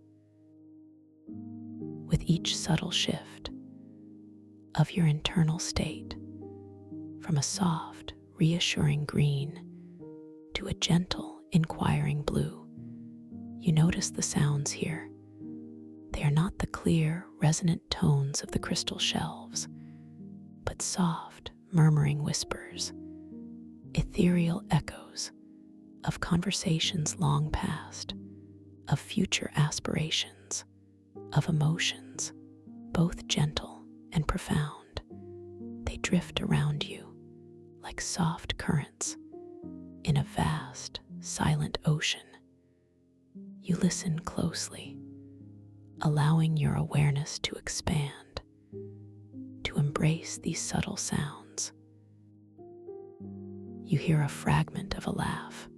With each subtle shift of your internal state, from a soft, reassuring green to a gentle, inquiring blue, you notice the sounds here. They are not the clear, resonant tones of the crystal shelves, but soft, murmuring whispers, ethereal echoes of conversations long past, of future aspirations, of emotions, both gentle and profound. They drift around you like soft currents in a vast, silent ocean. You listen closely, allowing your awareness to expand, to embrace these subtle sounds. You hear a fragment of a laugh,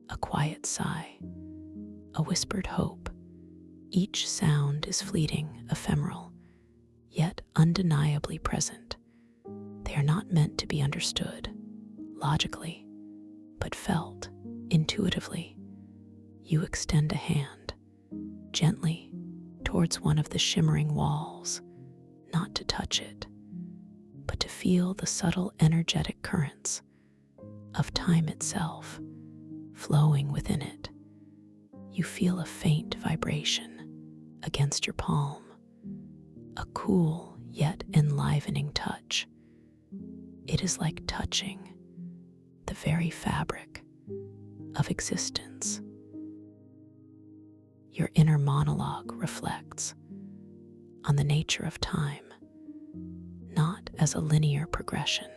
a quiet sigh, a whispered hope. Each sound is fleeting, ephemeral, yet undeniably present. They are not meant to be understood logically, but felt intuitively. You extend a hand, gently, towards one of the shimmering walls, not to touch it, but to feel the subtle energetic currents of time itself flowing within it. You feel a faint vibration against your palm, a cool yet enlivening touch. It is like touching the very fabric of existence. Your inner monologue reflects on the nature of time, not as a linear progression,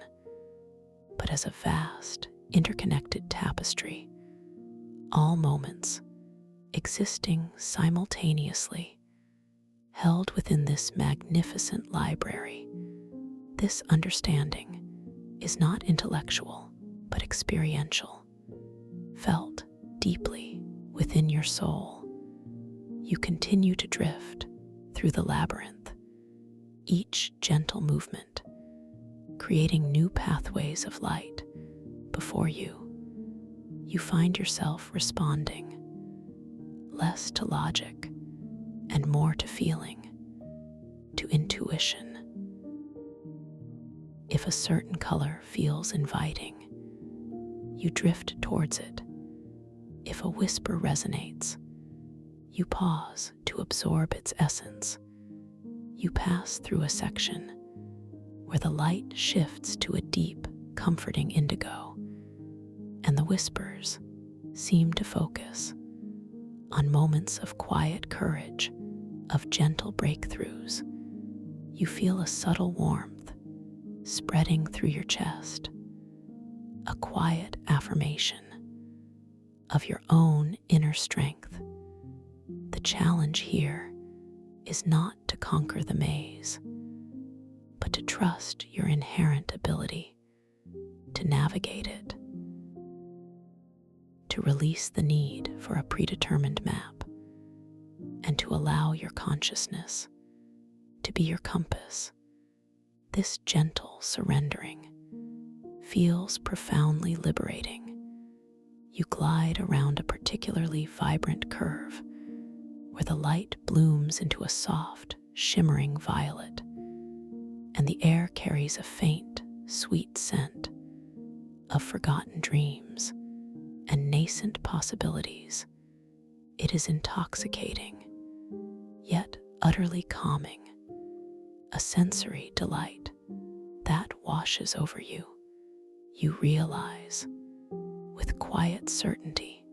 but as a vast, interconnected tapestry, all moments existing simultaneously, held within this magnificent library. This understanding is not intellectual, but experiential, felt deeply within your soul. You continue to drift through the labyrinth, each gentle movement creating new pathways of light before you. You find yourself responding less to logic and more to feeling, to intuition. If a certain color feels inviting, you drift towards it. If a whisper resonates, you pause to absorb its essence. You pass through a section where the light shifts to a deep, comforting indigo, and the whispers seem to focus on moments of quiet courage, of gentle breakthroughs. You feel a subtle warmth spreading through your chest, a quiet affirmation of your own inner strength. The challenge here is not to conquer the maze, but to trust your inherent ability to navigate it, to release the need for a predetermined map, and to allow your consciousness to be your compass. This gentle, surrendering, feels profoundly liberating. You glide around a particularly vibrant curve where the light blooms into a soft, shimmering violet, and the air carries a faint, sweet scent of forgotten dreams and nascent possibilities. It is intoxicating, yet utterly calming, a sensory delight that washes over you. You realize, with quiet certainty,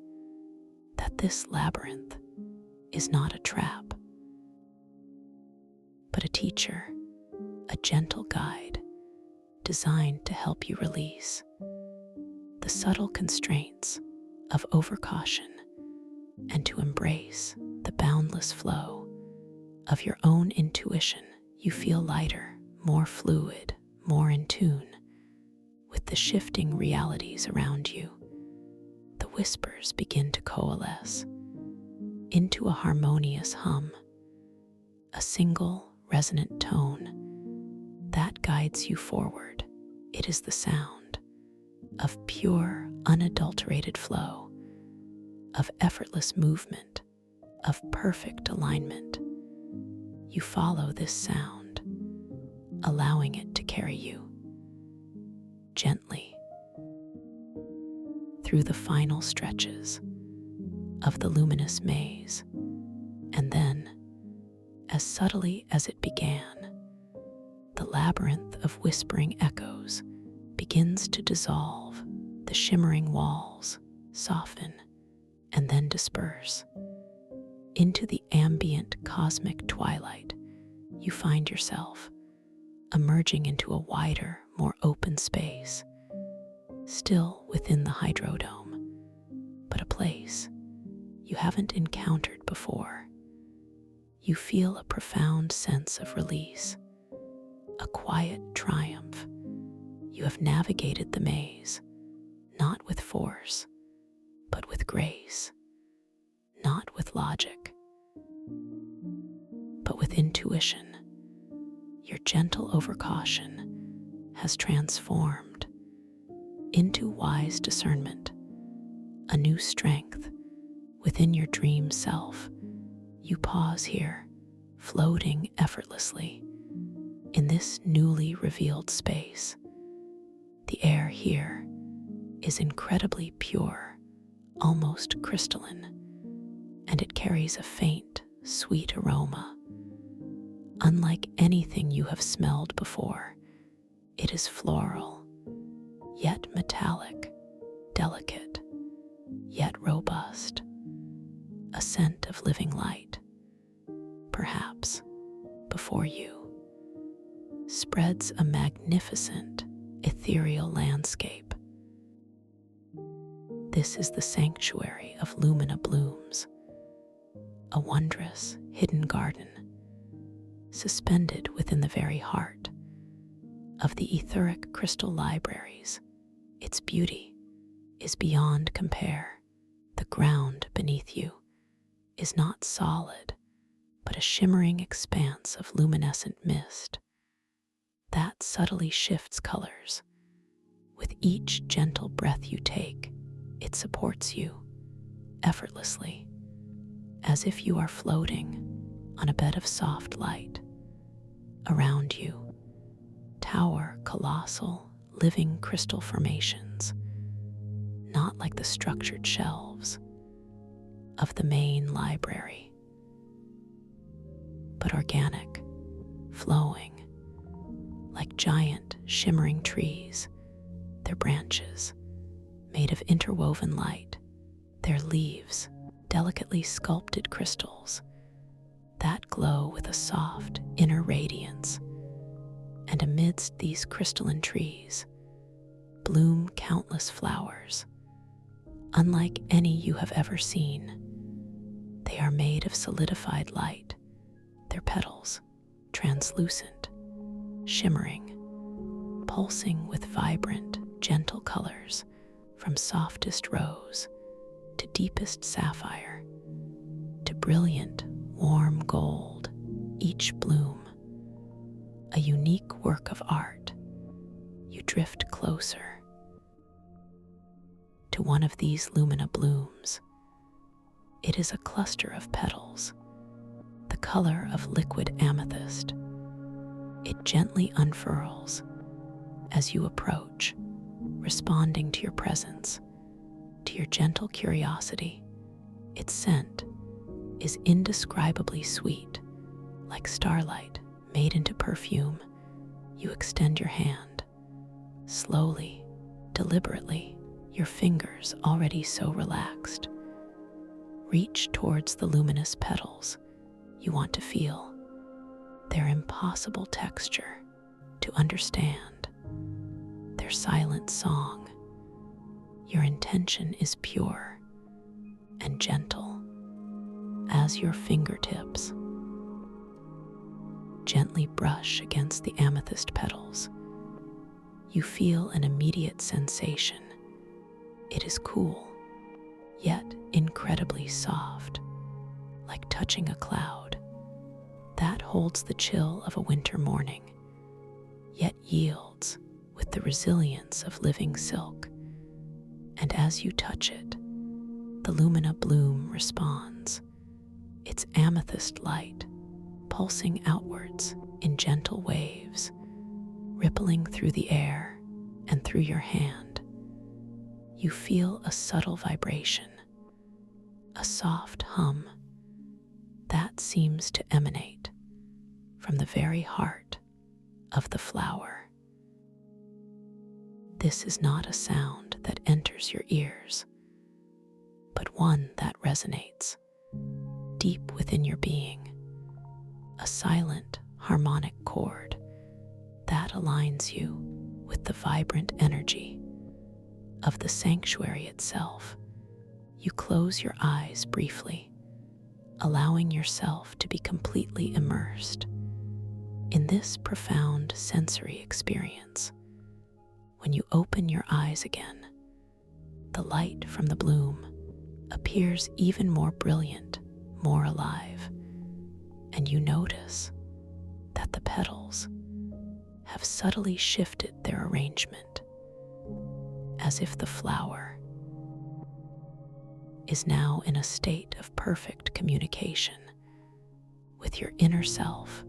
that this labyrinth is not a trap, but a teacher, a gentle guide designed to help you release the subtle constraints of overcaution and to embrace the boundless flow of your own intuition. You feel lighter, more fluid, more in tune with the shifting realities around you. The whispers begin to coalesce into a harmonious hum, a single resonant tone that guides you forward. It is the sound of pure, unadulterated flow, of effortless movement, of perfect alignment. You follow this sound, allowing it to carry you gently through the final stretches of the luminous maze, and then, as subtly as it began, the labyrinth of whispering echoes begins to dissolve. The shimmering walls soften and then disperse. Into the ambient cosmic twilight, you find yourself emerging into a wider, more open space, still within the hydrodome, but a place you haven't encountered before. You feel a profound sense of release, a quiet triumph. You have navigated the maze, not with force, but with grace, not with logic, but with intuition. Your gentle overcaution has transformed into wise discernment, a new strength within your dream self. You pause here, floating effortlessly in this newly revealed space. The air here is incredibly pure, almost crystalline, and it carries a faint, sweet aroma. Unlike anything you have smelled before, it is floral, yet metallic, delicate, yet robust, a scent of living light. Perhaps before you spreads a magnificent, ethereal landscape. This is the sanctuary of Lumina blooms, a wondrous hidden garden suspended within the very heart of the etheric crystal libraries. Its beauty is beyond compare. The ground beneath you is not solid, but a shimmering expanse of luminescent mist that subtly shifts colors. With each gentle breath you take, it supports you effortlessly, as if you are floating on a bed of soft light. Around you tower colossal, living crystal formations, not like the structured shelves of the main library, but organic, flowing, like giant, shimmering trees, their branches made of interwoven light, their leaves delicately sculpted crystals that glow with a soft inner radiance. And amidst these crystalline trees bloom countless flowers, unlike any you have ever seen. They are made of solidified light, their petals translucent, shimmering, pulsing with vibrant, gentle colors, from softest rose to deepest sapphire to brilliant, warm gold. Each bloom a unique work of art, You drift closer to one of these lumina blooms. It is a cluster of petals, the color of liquid amethyst. It gently unfurls as you approach, responding to your presence, to your gentle curiosity. Its scent is indescribably sweet, like starlight made into perfume. You extend your hand, slowly, deliberately, your fingers already so relaxed. Reach towards the luminous petals you want to feel, their impossible texture to understand, their silent song. Your intention is pure and gentle as your fingertips gently brush against the amethyst petals. You feel an immediate sensation. It is cool, yet incredibly soft, like touching a cloud that holds the chill of a winter morning, yet yields with the resilience of living silk. And as you touch it, the lumina bloom responds, its amethyst light pulsing outwards in gentle waves, rippling through the air and through your hand. You feel a subtle vibration, a soft hum that seems to emanate from the very heart of the flower. This is not a sound that enters your ears, but one that resonates deep within your being, a silent harmonic chord that aligns you with the vibrant energy of the sanctuary itself. You close your eyes briefly, allowing yourself to be completely immersed in this profound sensory experience. When you open your eyes again, the light from the bloom appears even more brilliant, more alive, and you notice that the petals have subtly shifted their arrangement, as if the flower is now in a state of perfect communication with your inner self.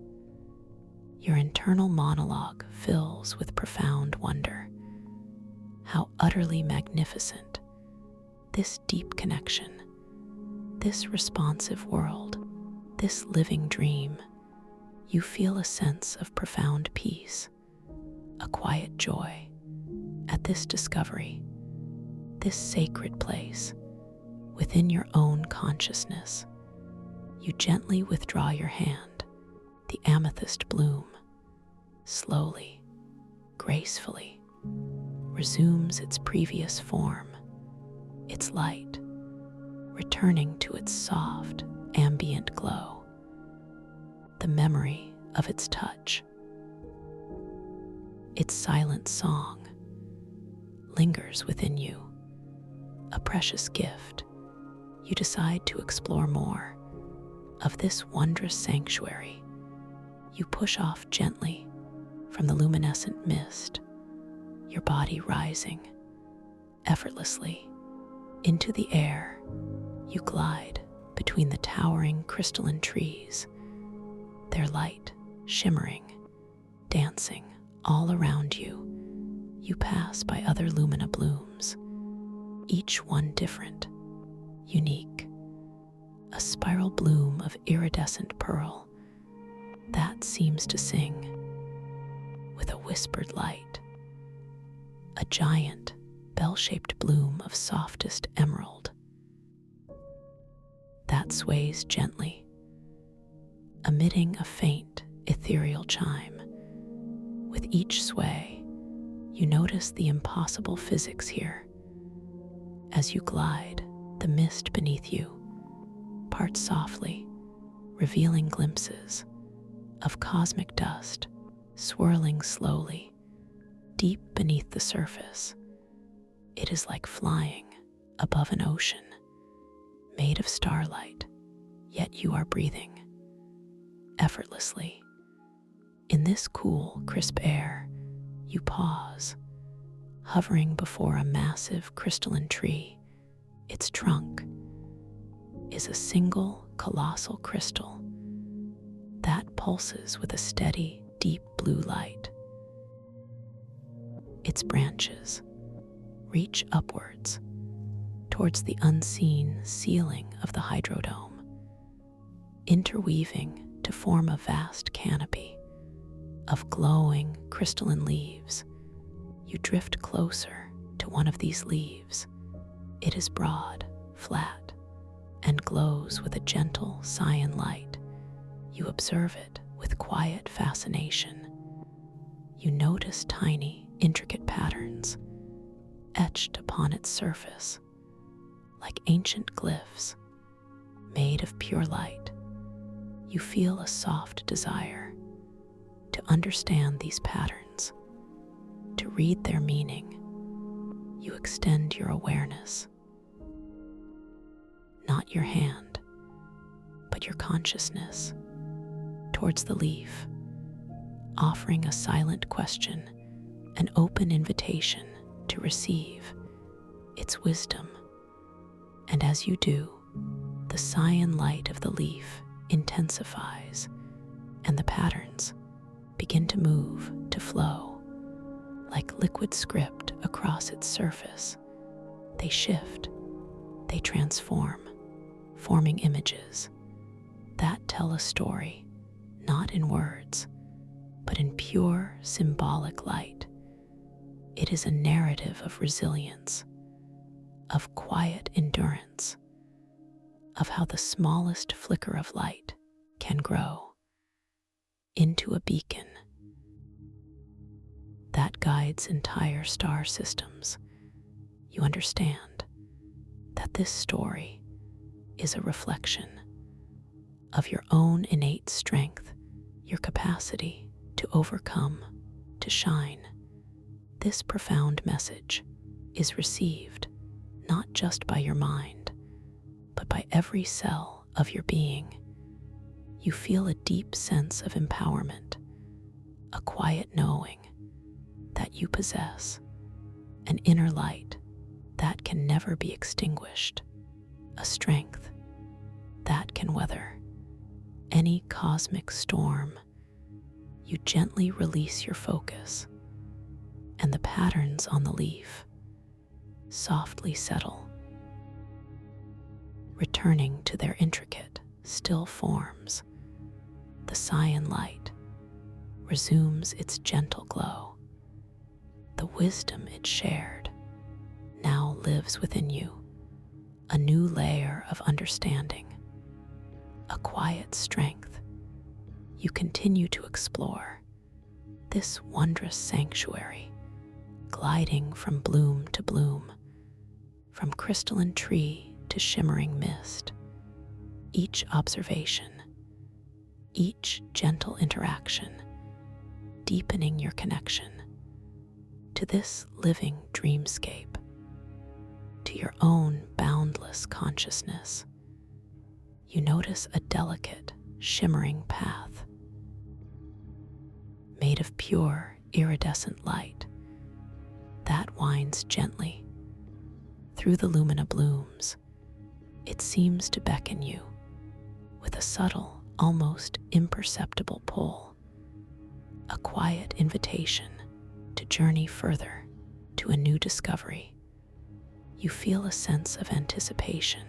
Your internal monologue fills with profound wonder. How utterly magnificent this deep connection, this responsive world, this living dream. You feel a sense of profound peace, a quiet joy at this discovery, this sacred place within your own consciousness. You gently withdraw your hand. The amethyst bloom, slowly, gracefully, resumes its previous form, its light returning to its soft, ambient glow. The memory of its touch, its silent song, lingers within you, a precious gift. You decide to explore more of this wondrous sanctuary. You push off gently from the luminescent mist, your body rising effortlessly into the air. You glide between the towering crystalline trees, their light shimmering, dancing all around you. You pass by other lumina blooms, each one different, unique, a spiral bloom of iridescent pearl that seems to sing with a whispered light, a giant bell-shaped bloom of softest emerald that sways gently, emitting a faint ethereal chime. With each sway, you notice the impossible physics here. As you glide, the mist beneath you parts softly, revealing glimpses of cosmic dust swirling slowly deep beneath the surface. It is like flying above an ocean made of starlight, yet you are breathing effortlessly. In this cool, crisp air, you pause, hovering before a massive crystalline tree. Its trunk is a single colossal crystal that pulses with a steady, deep blue light. Its branches reach upwards towards the unseen ceiling of the hydrodome, interweaving to form a vast canopy of glowing crystalline leaves. You drift closer to one of these leaves. It is broad, flat, and glows with a gentle cyan light. You observe it with quiet fascination. You notice tiny, intricate patterns etched upon its surface, like ancient glyphs made of pure light. You feel a soft desire to understand these patterns, to read their meaning. You extend your awareness, not your hand, but your consciousness, towards the leaf, offering a silent question, an open invitation to receive its wisdom. And as you do, the cyan light of the leaf intensifies, and the patterns begin to move, to flow, like liquid script across its surface. They shift, they transform, forming images that tell a story, not in words, but in pure symbolic light. It is a narrative of resilience, of quiet endurance, of how the smallest flicker of light can grow into a beacon that guides entire star systems. You understand that this story is a reflection of your own innate strength, your capacity to overcome, to shine. This profound message is received not just by your mind, but by every cell of your being. You feel a deep sense of empowerment, a quiet knowing that you possess an inner light that can never be extinguished, a strength that can weather any cosmic storm. You gently release your focus, and the patterns on the leaf softly settle, returning to their intricate, still forms. The cyan light resumes its gentle glow. The wisdom it shared now lives within you, a new layer of understanding, a quiet strength. You continue to explore this wondrous sanctuary, gliding from bloom to bloom, from crystalline tree to shimmering mist. Each observation, each gentle interaction, deepening your connection to this living dreamscape, to your own boundless consciousness. You notice a delicate, shimmering path made of pure, iridescent light that winds gently through the lumina blooms. It seems to beckon you with a subtle, almost imperceptible pull, a quiet invitation to journey further to a new discovery. You feel a sense of anticipation,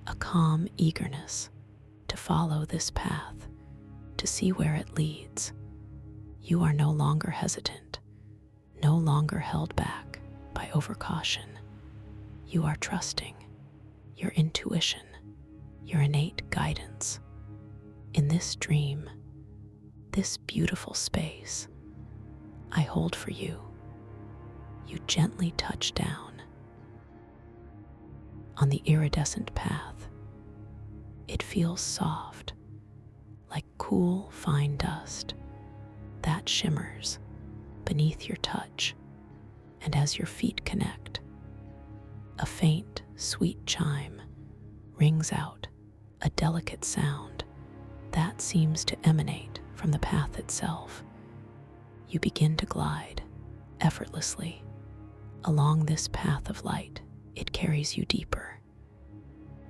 a calm eagerness to follow this path, to see where it leads. You are no longer hesitant, no longer held back by overcaution. You are trusting your intuition, your innate guidance. In this dream, this beautiful space I hold for you, you gently touch down on the iridescent path. It feels soft, like cool, fine dust that shimmers beneath your touch. And as your feet connect, a faint, sweet chime rings out, a delicate sound that seems to emanate from the path itself. You begin to glide effortlessly Along this path of light, it carries you deeper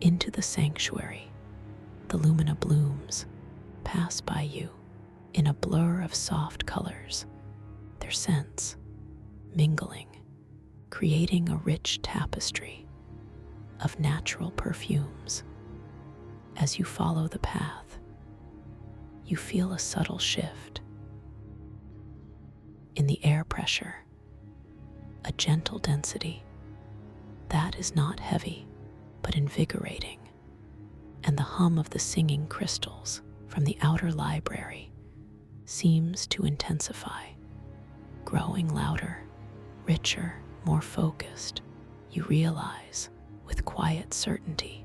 into the sanctuary. The lumina blooms pass by you in a blur of soft colors, their scents mingling, creating a rich tapestry of natural perfumes. As you follow the path, you feel a subtle shift in the air pressure, a gentle density that is not heavy but invigorating, and the hum of the singing crystals from the outer library seems to intensify, growing louder, richer, more focused. You realize with quiet certainty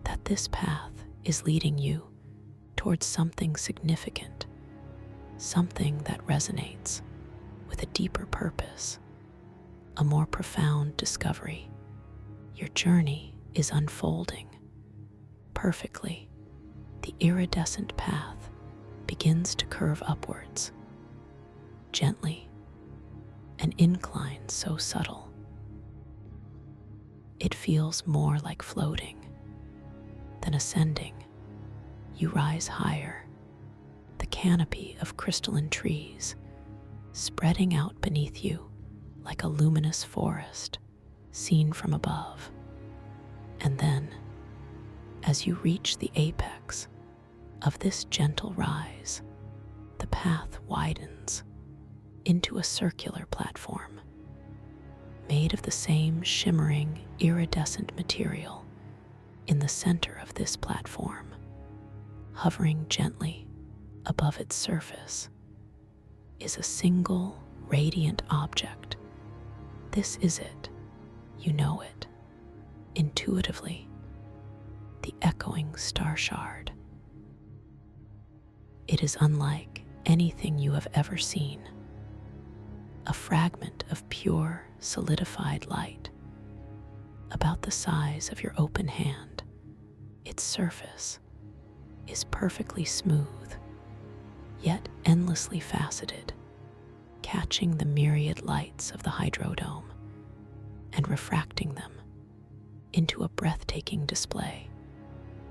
that this path is leading you towards something significant, something that resonates with a deeper purpose, a more profound discovery. Your journey is unfolding perfectly. The iridescent path begins to curve upwards, gently, an incline so subtle it feels more like floating than ascending. You rise higher, the canopy of crystalline trees spreading out beneath you like a luminous forest seen from above. And then, as you reach the apex of this gentle rise, the path widens into a circular platform made of the same shimmering, iridescent material. In the center of this platform, hovering gently above its surface, is a single radiant object. This is it. You know it intuitively. The echoing star shard. It is unlike anything you have ever seen. A fragment of pure, solidified light, about the size of your open hand. Its surface is perfectly smooth, yet endlessly faceted, catching the myriad lights of the hydrodome and refracting them into a breathtaking display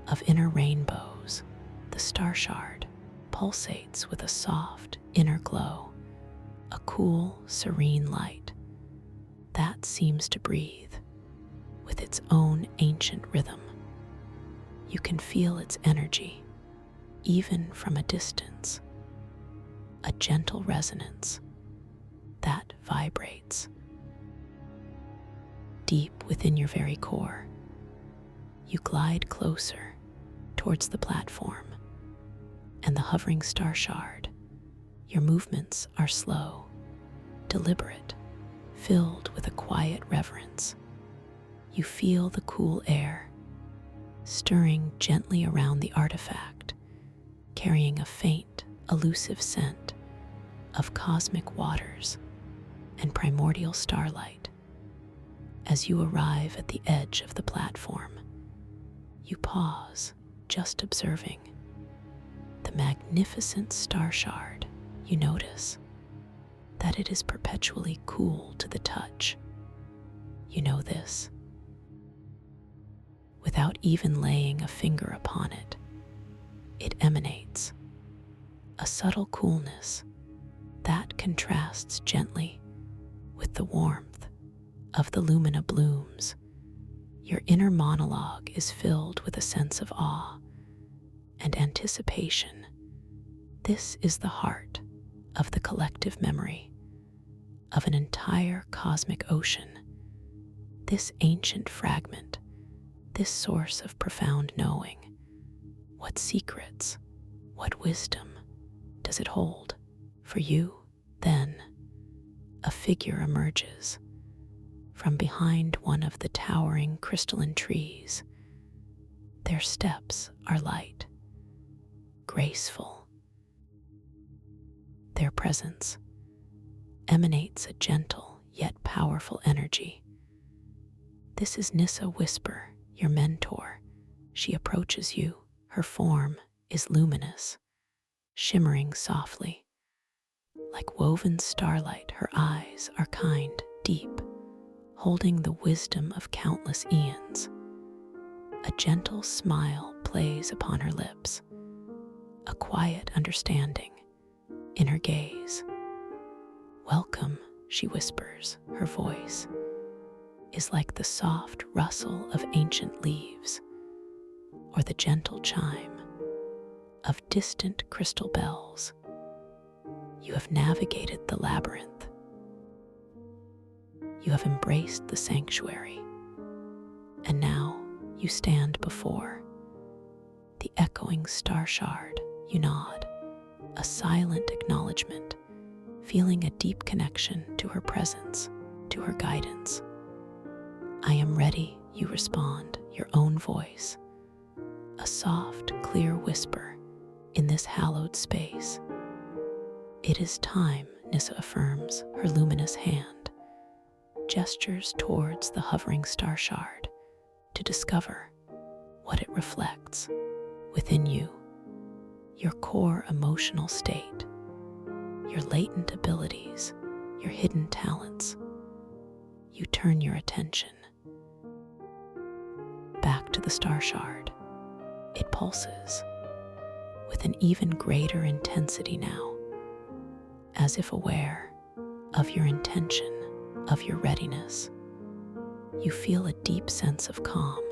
of inner rainbows. The star shard pulsates with a soft inner glow, a cool, serene light that seems to breathe with its own ancient rhythm. You can feel its energy even from a distance, a gentle resonance that vibrates deep within your very core. You glide closer towards the platform and the hovering star shard. Your movements are slow, deliberate, filled with a quiet reverence. You feel the cool air stirring gently around the artifact, carrying a faint, elusive scent of cosmic waters and primordial starlight. As you arrive at the edge of the platform, you pause, just observing the magnificent star shard. You notice that it is perpetually cool to the touch. You know this without even laying a finger upon it. It emanates a subtle coolness that contrasts gently with the warmth of the lumina blooms. Your inner monologue is filled with a sense of awe and anticipation. This is the heart of the collective memory of an entire cosmic ocean. This ancient fragment, this source of profound knowing. What secrets, what wisdom does it hold for you? Then a figure emerges from behind one of the towering crystalline trees. Their steps are light, graceful. Their presence emanates a gentle yet powerful energy. This is Nissa Whisper, your mentor. She approaches you. Her form is luminous, shimmering softly. Like woven starlight, her eyes are kind, deep, holding the wisdom of countless eons. A gentle smile plays upon her lips, a quiet understanding in her gaze. "Welcome," she whispers, her voice is like the soft rustle of ancient leaves or the gentle chime of distant crystal bells. You have navigated the labyrinth. You have embraced the sanctuary, and now you stand before the echoing star shard. You nod, a silent acknowledgement, feeling a deep connection to her presence, to her guidance. "I am ready," you respond, your own voice, a soft, clear whisper in this hallowed space. "It is time," Nissa affirms, her luminous hand gestures towards the hovering star shard to discover what it reflects within you, your core emotional state, your latent abilities, your hidden talents. You turn your attention back to the star shard. It pulses with an even greater intensity now, as if aware of your intention, of your readiness. You feel a deep sense of calm,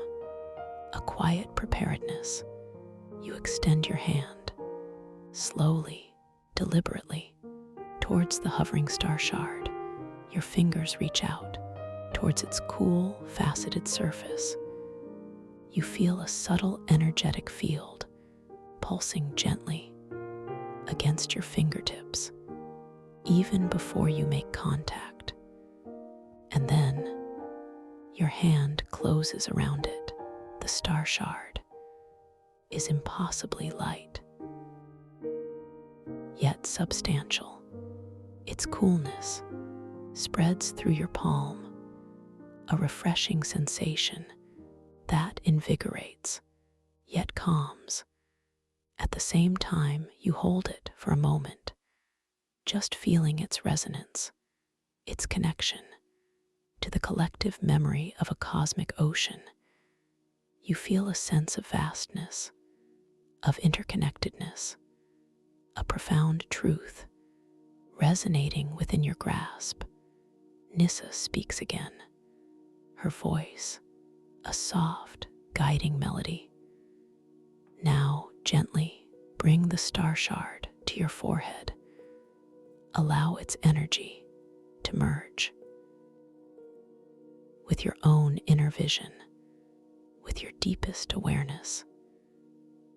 a quiet preparedness. You extend your hand, slowly, deliberately, towards the hovering star shard. Your fingers reach out towards its cool, faceted surface. You feel a subtle energetic field pulsing gently against your fingertips, even before you make contact. And then your hand closes around it. The star shard is impossibly light, yet substantial. Its coolness spreads through your palm, a refreshing sensation that invigorates, yet calms. At the same time, you hold it for a moment, just feeling its resonance, its connection to the collective memory of a cosmic ocean. You feel a sense of vastness, of interconnectedness, a profound truth resonating within your grasp. Nissa speaks again, her voice a soft, guiding melody. "Now, gently bring the star shard to your forehead. Allow its energy to merge with your own inner vision, with your deepest awareness."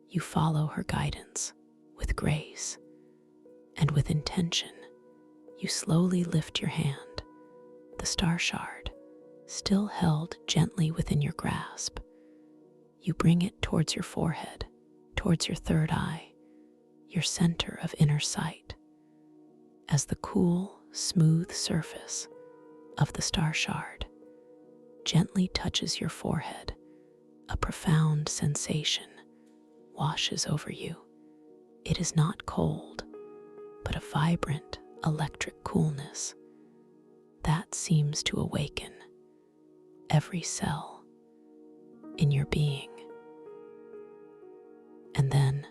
You follow her guidance with grace and with intention. You slowly lift your hand, the star shard still held gently within your grasp. You bring it towards your forehead, towards your third eye, your center of inner sight. As the cool, smooth surface of the star shard gently touches your forehead, a profound sensation washes over you. It is not cold, but a vibrant, electric coolness that seems to awaken every cell in your being. And then,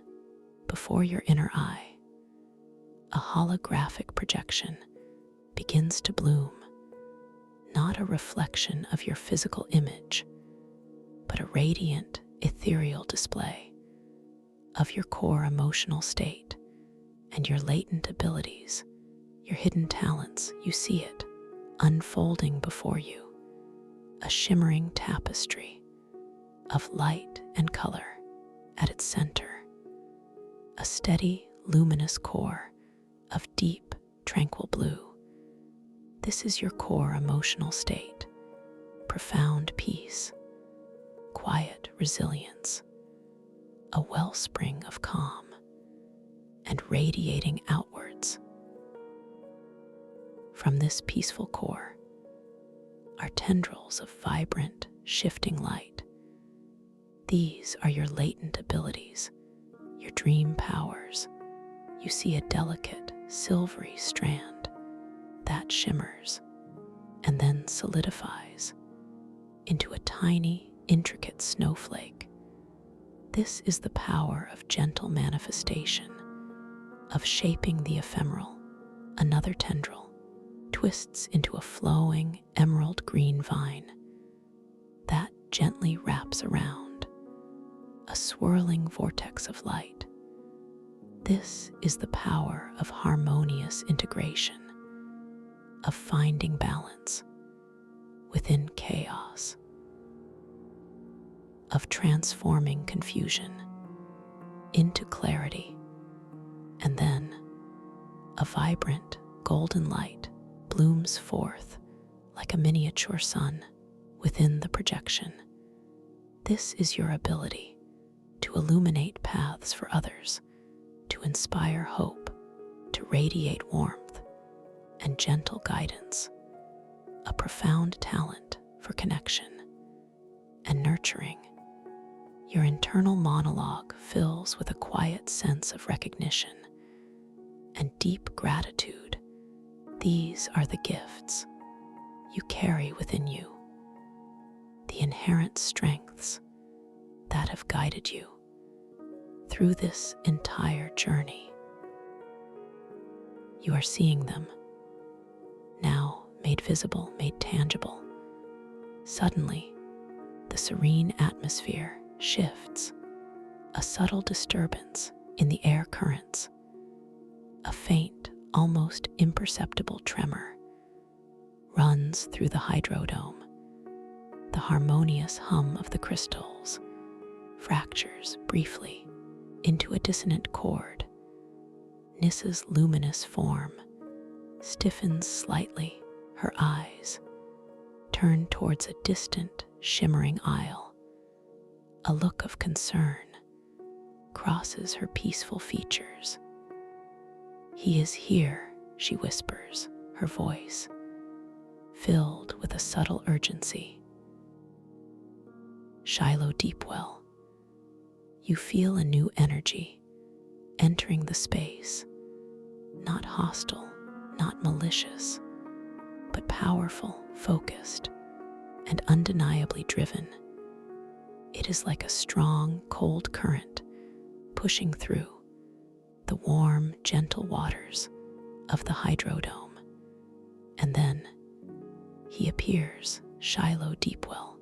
before your inner eye, a holographic projection begins to bloom, not a reflection of your physical image, but a radiant, ethereal display of your core emotional state and your latent abilities, your hidden talents. You see it unfolding before you, a shimmering tapestry of light and color. At its center, a steady, luminous core of deep, tranquil blue. This is your core emotional state, profound peace, quiet resilience, a wellspring of calm, and radiating outwards. From this peaceful core are tendrils of vibrant, shifting light. These are your latent abilities, your dream powers. You see a delicate, silvery strand that shimmers, and then solidifies into a tiny, intricate snowflake. This is the power of gentle manifestation, of shaping the ephemeral. Another tendril twists into a flowing emerald green vine that gently wraps around, a swirling vortex of light. This is the power of harmonious integration, of finding balance within chaos, of transforming confusion into clarity. And then a vibrant golden light blooms forth like a miniature sun within the projection. This is your ability to illuminate paths for others, to inspire hope, to radiate warmth and gentle guidance, a profound talent for connection and nurturing. Your internal monologue fills with a quiet sense of recognition and deep gratitude. These are the gifts you carry within you, the inherent strengths that have guided you through this entire journey. You are seeing them now, made visible, made tangible. Suddenly, the serene atmosphere shifts, a subtle disturbance in the air currents, a faint, almost imperceptible tremor runs through the hydrodome. The harmonious hum of the crystals fractures briefly into a dissonant chord. Nissa's luminous form stiffens slightly, her eyes turn towards a distant, shimmering isle. A look of concern crosses her peaceful features. "He is here," she whispers, her voice filled with a subtle urgency. Shiloh Deepwell, you feel a new energy entering the space, not hostile, not malicious, but powerful, focused, and undeniably driven. It is like a strong, cold current pushing through the warm, gentle waters of the hydrodome. And then he appears, Shiloh Deepwell.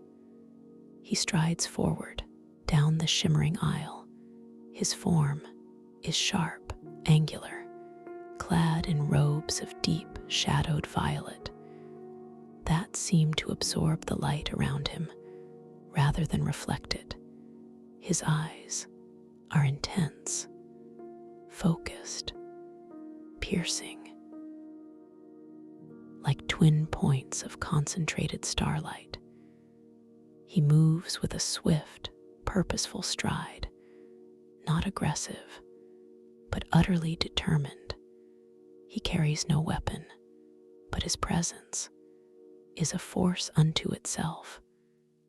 He strides forward down the shimmering aisle. His form is sharp, angular, clad in robes of deep, shadowed violet that seem to absorb the light around him rather than reflect it. His eyes are intense, focused, piercing, like twin points of concentrated starlight. He moves with a swift, purposeful stride, not aggressive, but utterly determined. He carries no weapon, but his presence is a force unto itself,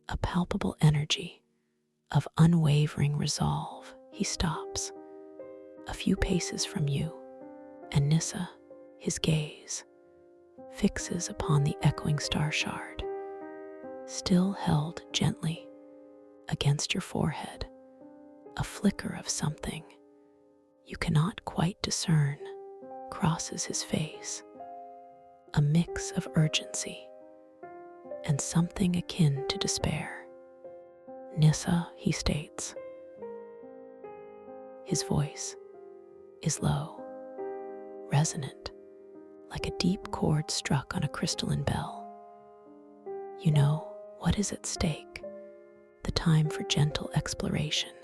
a palpable energy of unwavering resolve. He stops a few paces from you, and Nissa, his gaze, fixes upon the echoing star shard, still held gently against your forehead. A flicker of something you cannot quite discern crosses his face, a mix of urgency and something akin to despair. "Nissa," he states. His voice is low, resonant, like a deep chord struck on a crystalline bell. "You know what is at stake. The time for gentle exploration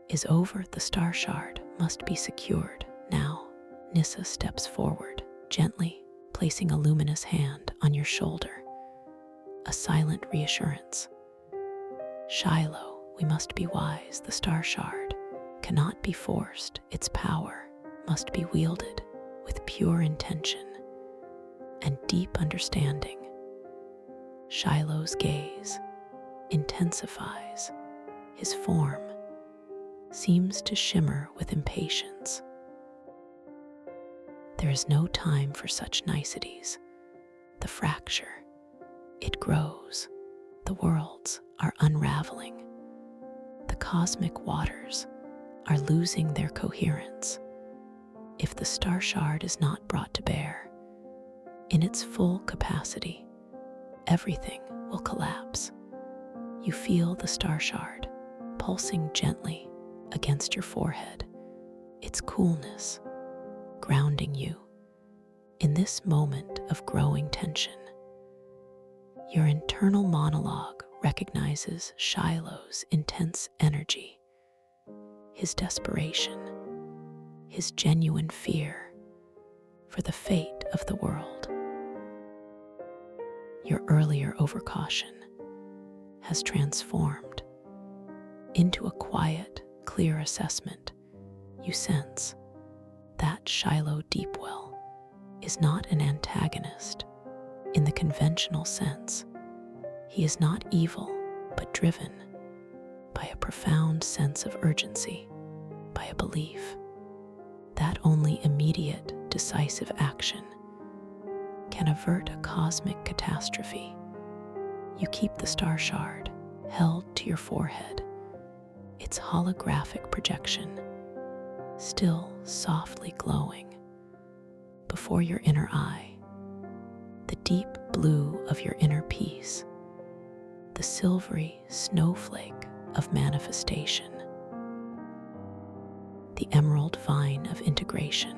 is over. The star shard must be secured now." Nissa steps forward, gently placing a luminous hand on your shoulder, a silent reassurance. "Shiloh, we must be wise. The star shard cannot be forced. Its power must be wielded with pure intention and deep understanding." Shiloh's gaze intensifies. His form seems to shimmer with impatience. "There is no time for such niceties. The fracture, it grows. The worlds are unraveling. The cosmic waters are losing their coherence. If the star shard is not brought to bear in its full capacity, everything will collapse. You feel the star shard pulsing gently against your forehead, its coolness grounding you in this moment of growing tension. Your internal monologue recognizes Shiloh's intense energy, his desperation, his genuine fear for the fate of the world. Your earlier overcaution has transformed into a quiet, clear assessment. You sense that Shiloh Deepwell is not an antagonist in the conventional sense. He is not evil, but driven by a profound sense of urgency, by a belief that only immediate, decisive action can avert a cosmic catastrophe. You keep the star shard held to your forehead, its holographic projection still softly glowing before your inner eye. The deep blue of your inner peace, the silvery snowflake of manifestation, the emerald vine of integration,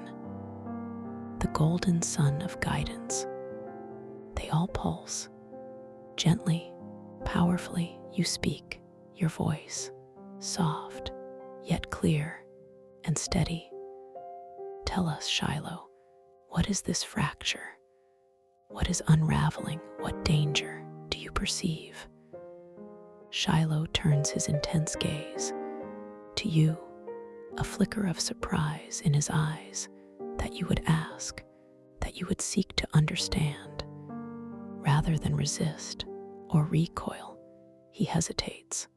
the golden sun of guidance, they all pulse. Gently, powerfully, you speak, your voice soft, yet clear and steady. Tell us, Shiloh, what is this fracture? What is unraveling? What danger do you perceive? Shiloh turns his intense gaze to you, a flicker of surprise in his eyes, that you would ask, that you would seek to understand. Rather than resist or recoil, he hesitates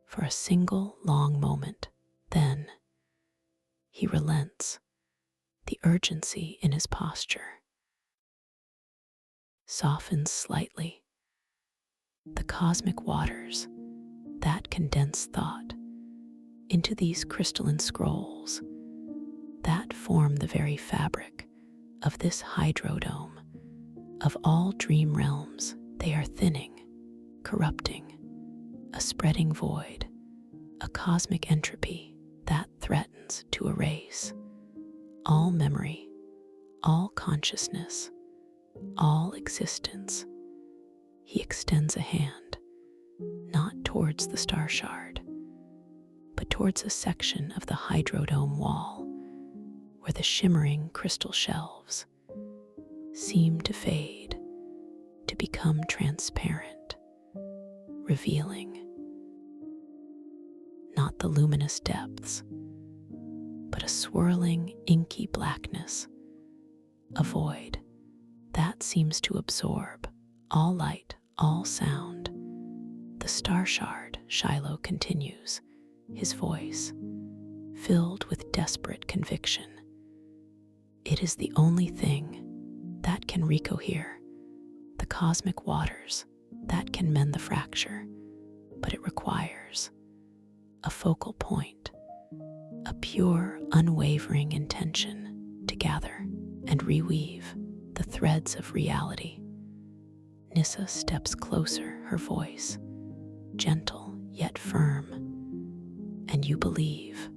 for a single long moment. Then he relents. The urgency in his posture softens slightly. The cosmic waters that condense thought into these crystalline scrolls that form the very fabric of this hydrodome. Of all dream realms, they are thinning, corrupting, a spreading void, a cosmic entropy that threatens to erase all memory, all consciousness, all existence. He extends a hand, not towards the star shard, but towards a section of the hydrodome wall where the shimmering crystal shelves seem to fade, to become transparent, revealing not the luminous depths, but a swirling, inky blackness, a void that seems to absorb all light, all sound. The star shard, Shiloh continues, his voice filled with desperate conviction. It is the only thing that can recohere the cosmic waters, that can mend the fracture, but it requires a focal point, a pure, unwavering intention to gather and reweave the threads of reality. Nissa steps closer, her voice gentle yet firm, and you believe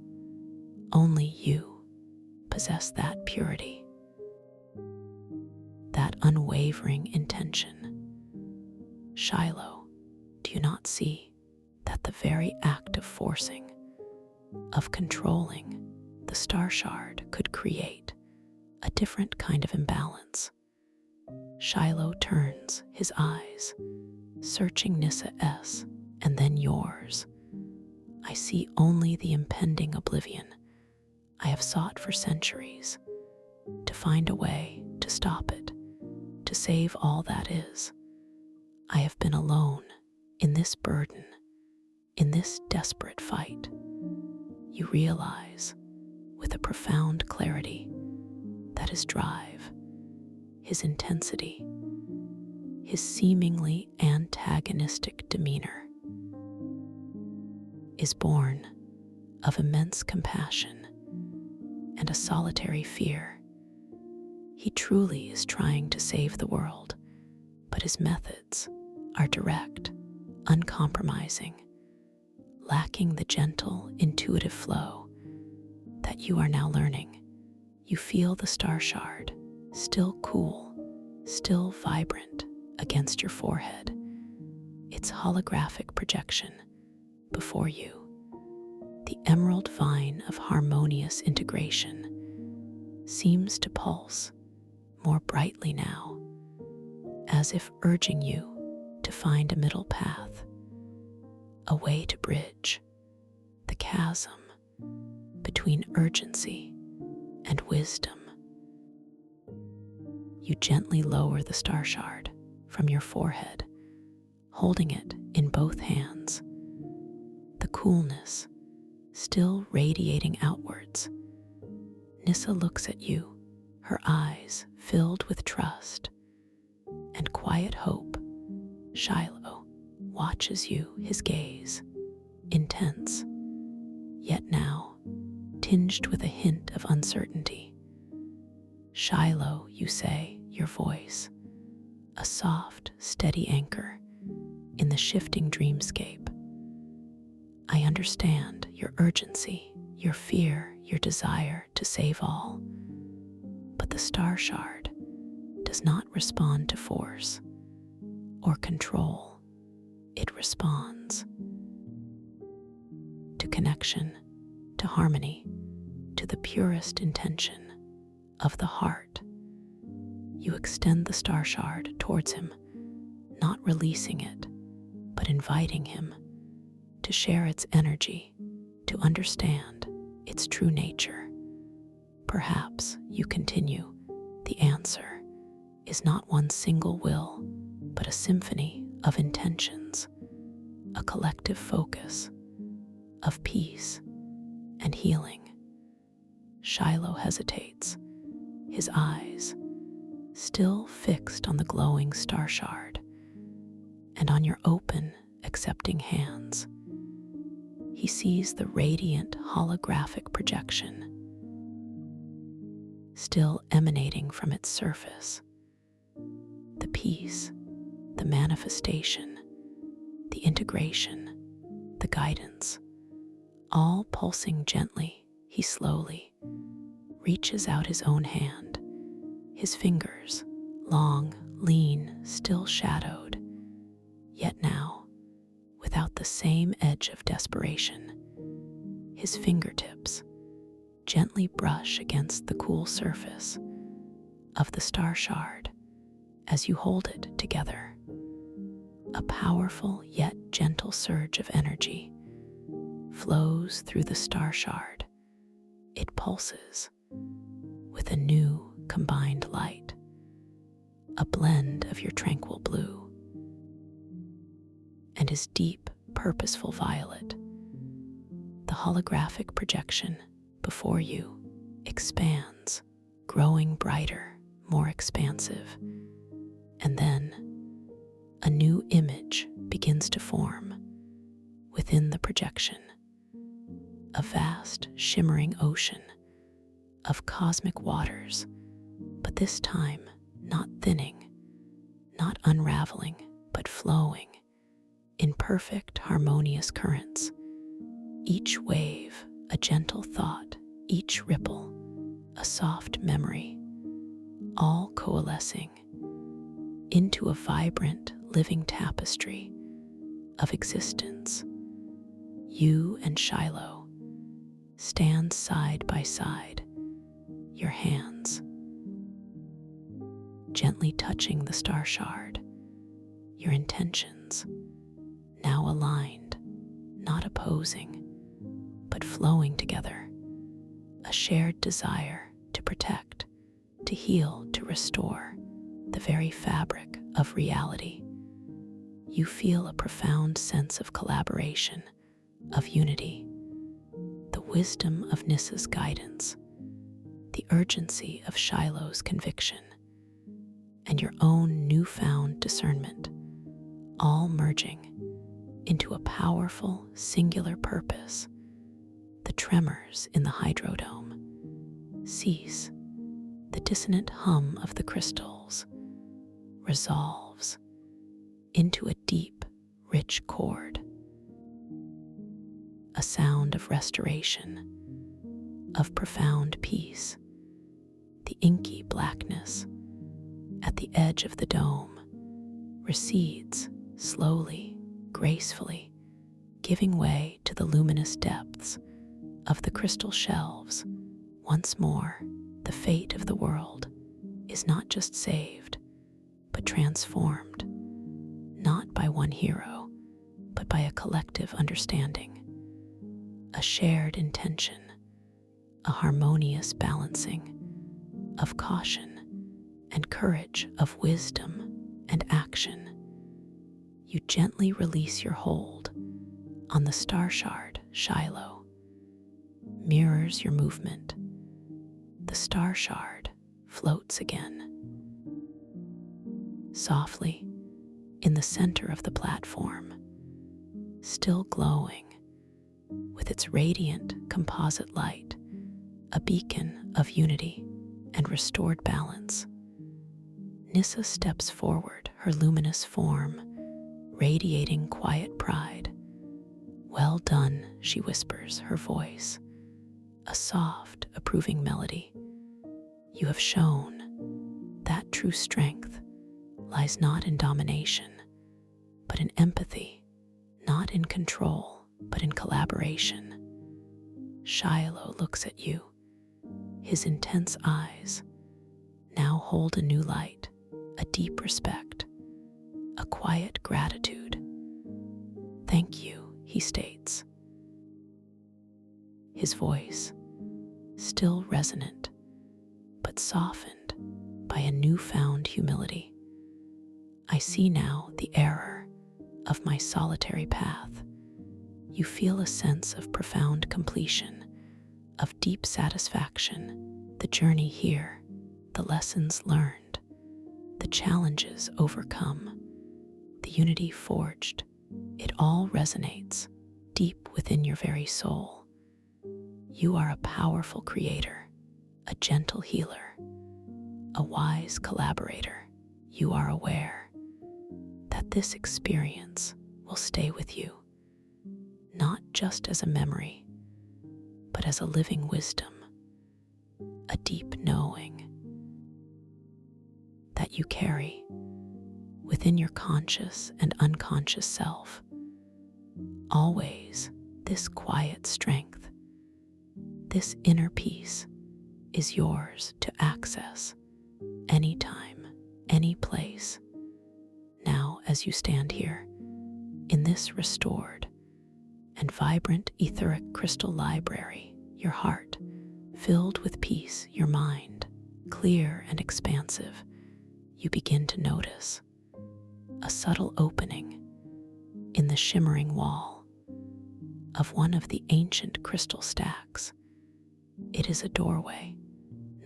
only you possess that purity, that unwavering intention. Shiloh, do you not see that the very act of forcing, of controlling the star shard could create a different kind of imbalance? Shiloh turns his eyes, searching Nissa's and then yours. I see only the impending oblivion I have sought for centuries, to find a way to stop it, to save all that is. I have been alone in this burden, in this desperate fight. You realize with a profound clarity that his drive, his intensity, his seemingly antagonistic demeanor, is born of immense compassion and a solitary fear. He truly is trying to save the world, but his methods are direct, uncompromising, lacking the gentle, intuitive flow that you are now learning. You feel the star shard, still cool, still vibrant against your forehead, its holographic projection before you. The emerald vine of harmonious integration seems to pulse more brightly now, as if urging you to find a middle path, a way to bridge the chasm between urgency and wisdom. You gently lower the star shard from your forehead, holding it in both hands, the coolness still radiating outwards. Nissa looks at you, her eyes filled with trust and quiet hope. Shiloh watches you, his gaze intense, yet now tinged with a hint of uncertainty. Shiloh, you say, your voice, a soft, steady anchor in the shifting dreamscape. I understand your urgency, your fear, your desire to save all. But the star shard does not respond to force or control. It responds to connection, to harmony, to the purest intention of the heart. You extend the star shard towards him, not releasing it, but inviting him to share its energy, to understand its true nature. Perhaps, you continue, the answer is not one single will, but a symphony of intentions, a collective focus of peace and healing. Shiloh hesitates, his eyes still fixed on the glowing star shard and on your open, accepting hands. He sees the radiant holographic projection still emanating from its surface. The peace, the manifestation, the integration, the guidance, all pulsing gently. He slowly reaches out his own hand, his fingers, long, lean, still shadowed, yet now without the same edge of desperation. His fingertips gently brush against the cool surface of the star shard as you hold it together. A powerful yet gentle surge of energy flows through the star shard. It pulses with a new combined light, a blend of your tranquil blue and his deep, purposeful violet. The holographic projection before you expands, growing brighter, more expansive, and then a new image begins to form within the projection. A vast, shimmering ocean of cosmic waters, but this time not thinning, not unraveling, but flowing in perfect, harmonious currents. Each wave, a gentle thought, each ripple, a soft memory, all coalescing into a vibrant, living tapestry of existence. You and Shiloh stand side by side, your hands gently touching the star shard, your intentions now aligned, not opposing, but flowing together, a shared desire to protect, to heal, to restore the very fabric of reality. You feel a profound sense of collaboration, of unity, the wisdom of Nissa's guidance, the urgency of Shiloh's conviction. and your own newfound discernment, all merging into a powerful, singular purpose. The tremors in the hydrodome cease. The dissonant hum of the crystals resolves into a deep, rich chord, a sound of restoration, of profound peace. The inky blackness at the edge of the dome recedes slowly, gracefully, giving way to the luminous depths of the crystal shelves. Once more, the fate of the world is not just saved, but transformed, not by one hero, but by a collective understanding, a shared intention, a harmonious balancing of caution and courage, of wisdom and action. You gently release your hold on the star shard. Shiloh mirrors your movement. The star shard floats again, softly in the center of the platform, still glowing with its radiant composite light, a beacon of unity and restored balance. Nissa steps forward, her luminous form radiating quiet pride. "Well done," she whispers, her voice a soft, approving melody. "You have shown that true strength lies not in domination, but in empathy, not in control, but in collaboration." Shiloh looks at you. His intense eyes now hold a new light, a deep respect, a quiet gratitude. "Thank you," he states, his voice still resonant, but softened by a newfound humility. "I see now the error of my solitary path." You feel a sense of profound completion, of deep satisfaction. The journey here, the lessons learned, the challenges overcome, the unity forged, it all resonates deep within your very soul. You are a powerful creator, a gentle healer, a wise collaborator. You are aware that this experience will stay with you, not just as a memory, but as a living wisdom, a deep knowing that you carry within your conscious and unconscious self. Always this quiet strength, this inner peace is yours to access anytime, any place. Now, as you stand here in this restored and vibrant etheric crystal library, your heart filled with peace, your mind clear and expansive, you begin to notice a subtle opening in the shimmering wall of one of the ancient crystal stacks. It is a doorway,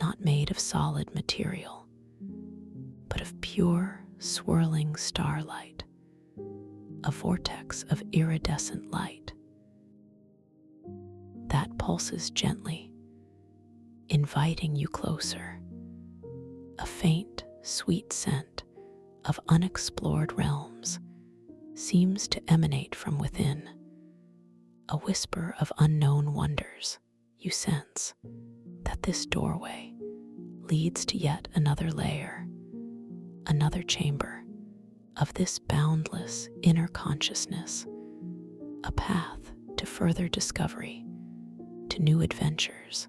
not made of solid material, but of pure, swirling starlight, a vortex of iridescent light that pulses gently, inviting you closer. A faint, sweet scent of unexplored realms seems to emanate from within, a whisper of unknown wonders. You sense that this doorway leads to yet another layer, another chamber of this boundless inner consciousness, a path to further discovery, to new adventures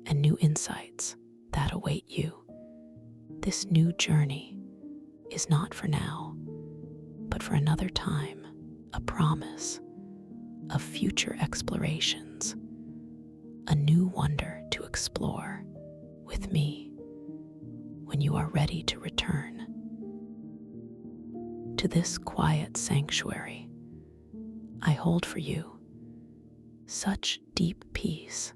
and new insights that await you. This new journey is not for now, but for another time, a promise of future explorations, a new wonder to explore with me when you are ready to return to this quiet sanctuary. I hold for you such deep peace.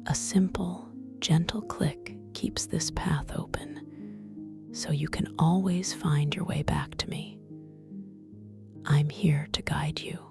A simple, gentle click keeps this path open, so you can always find your way back to me. I'm here to guide you.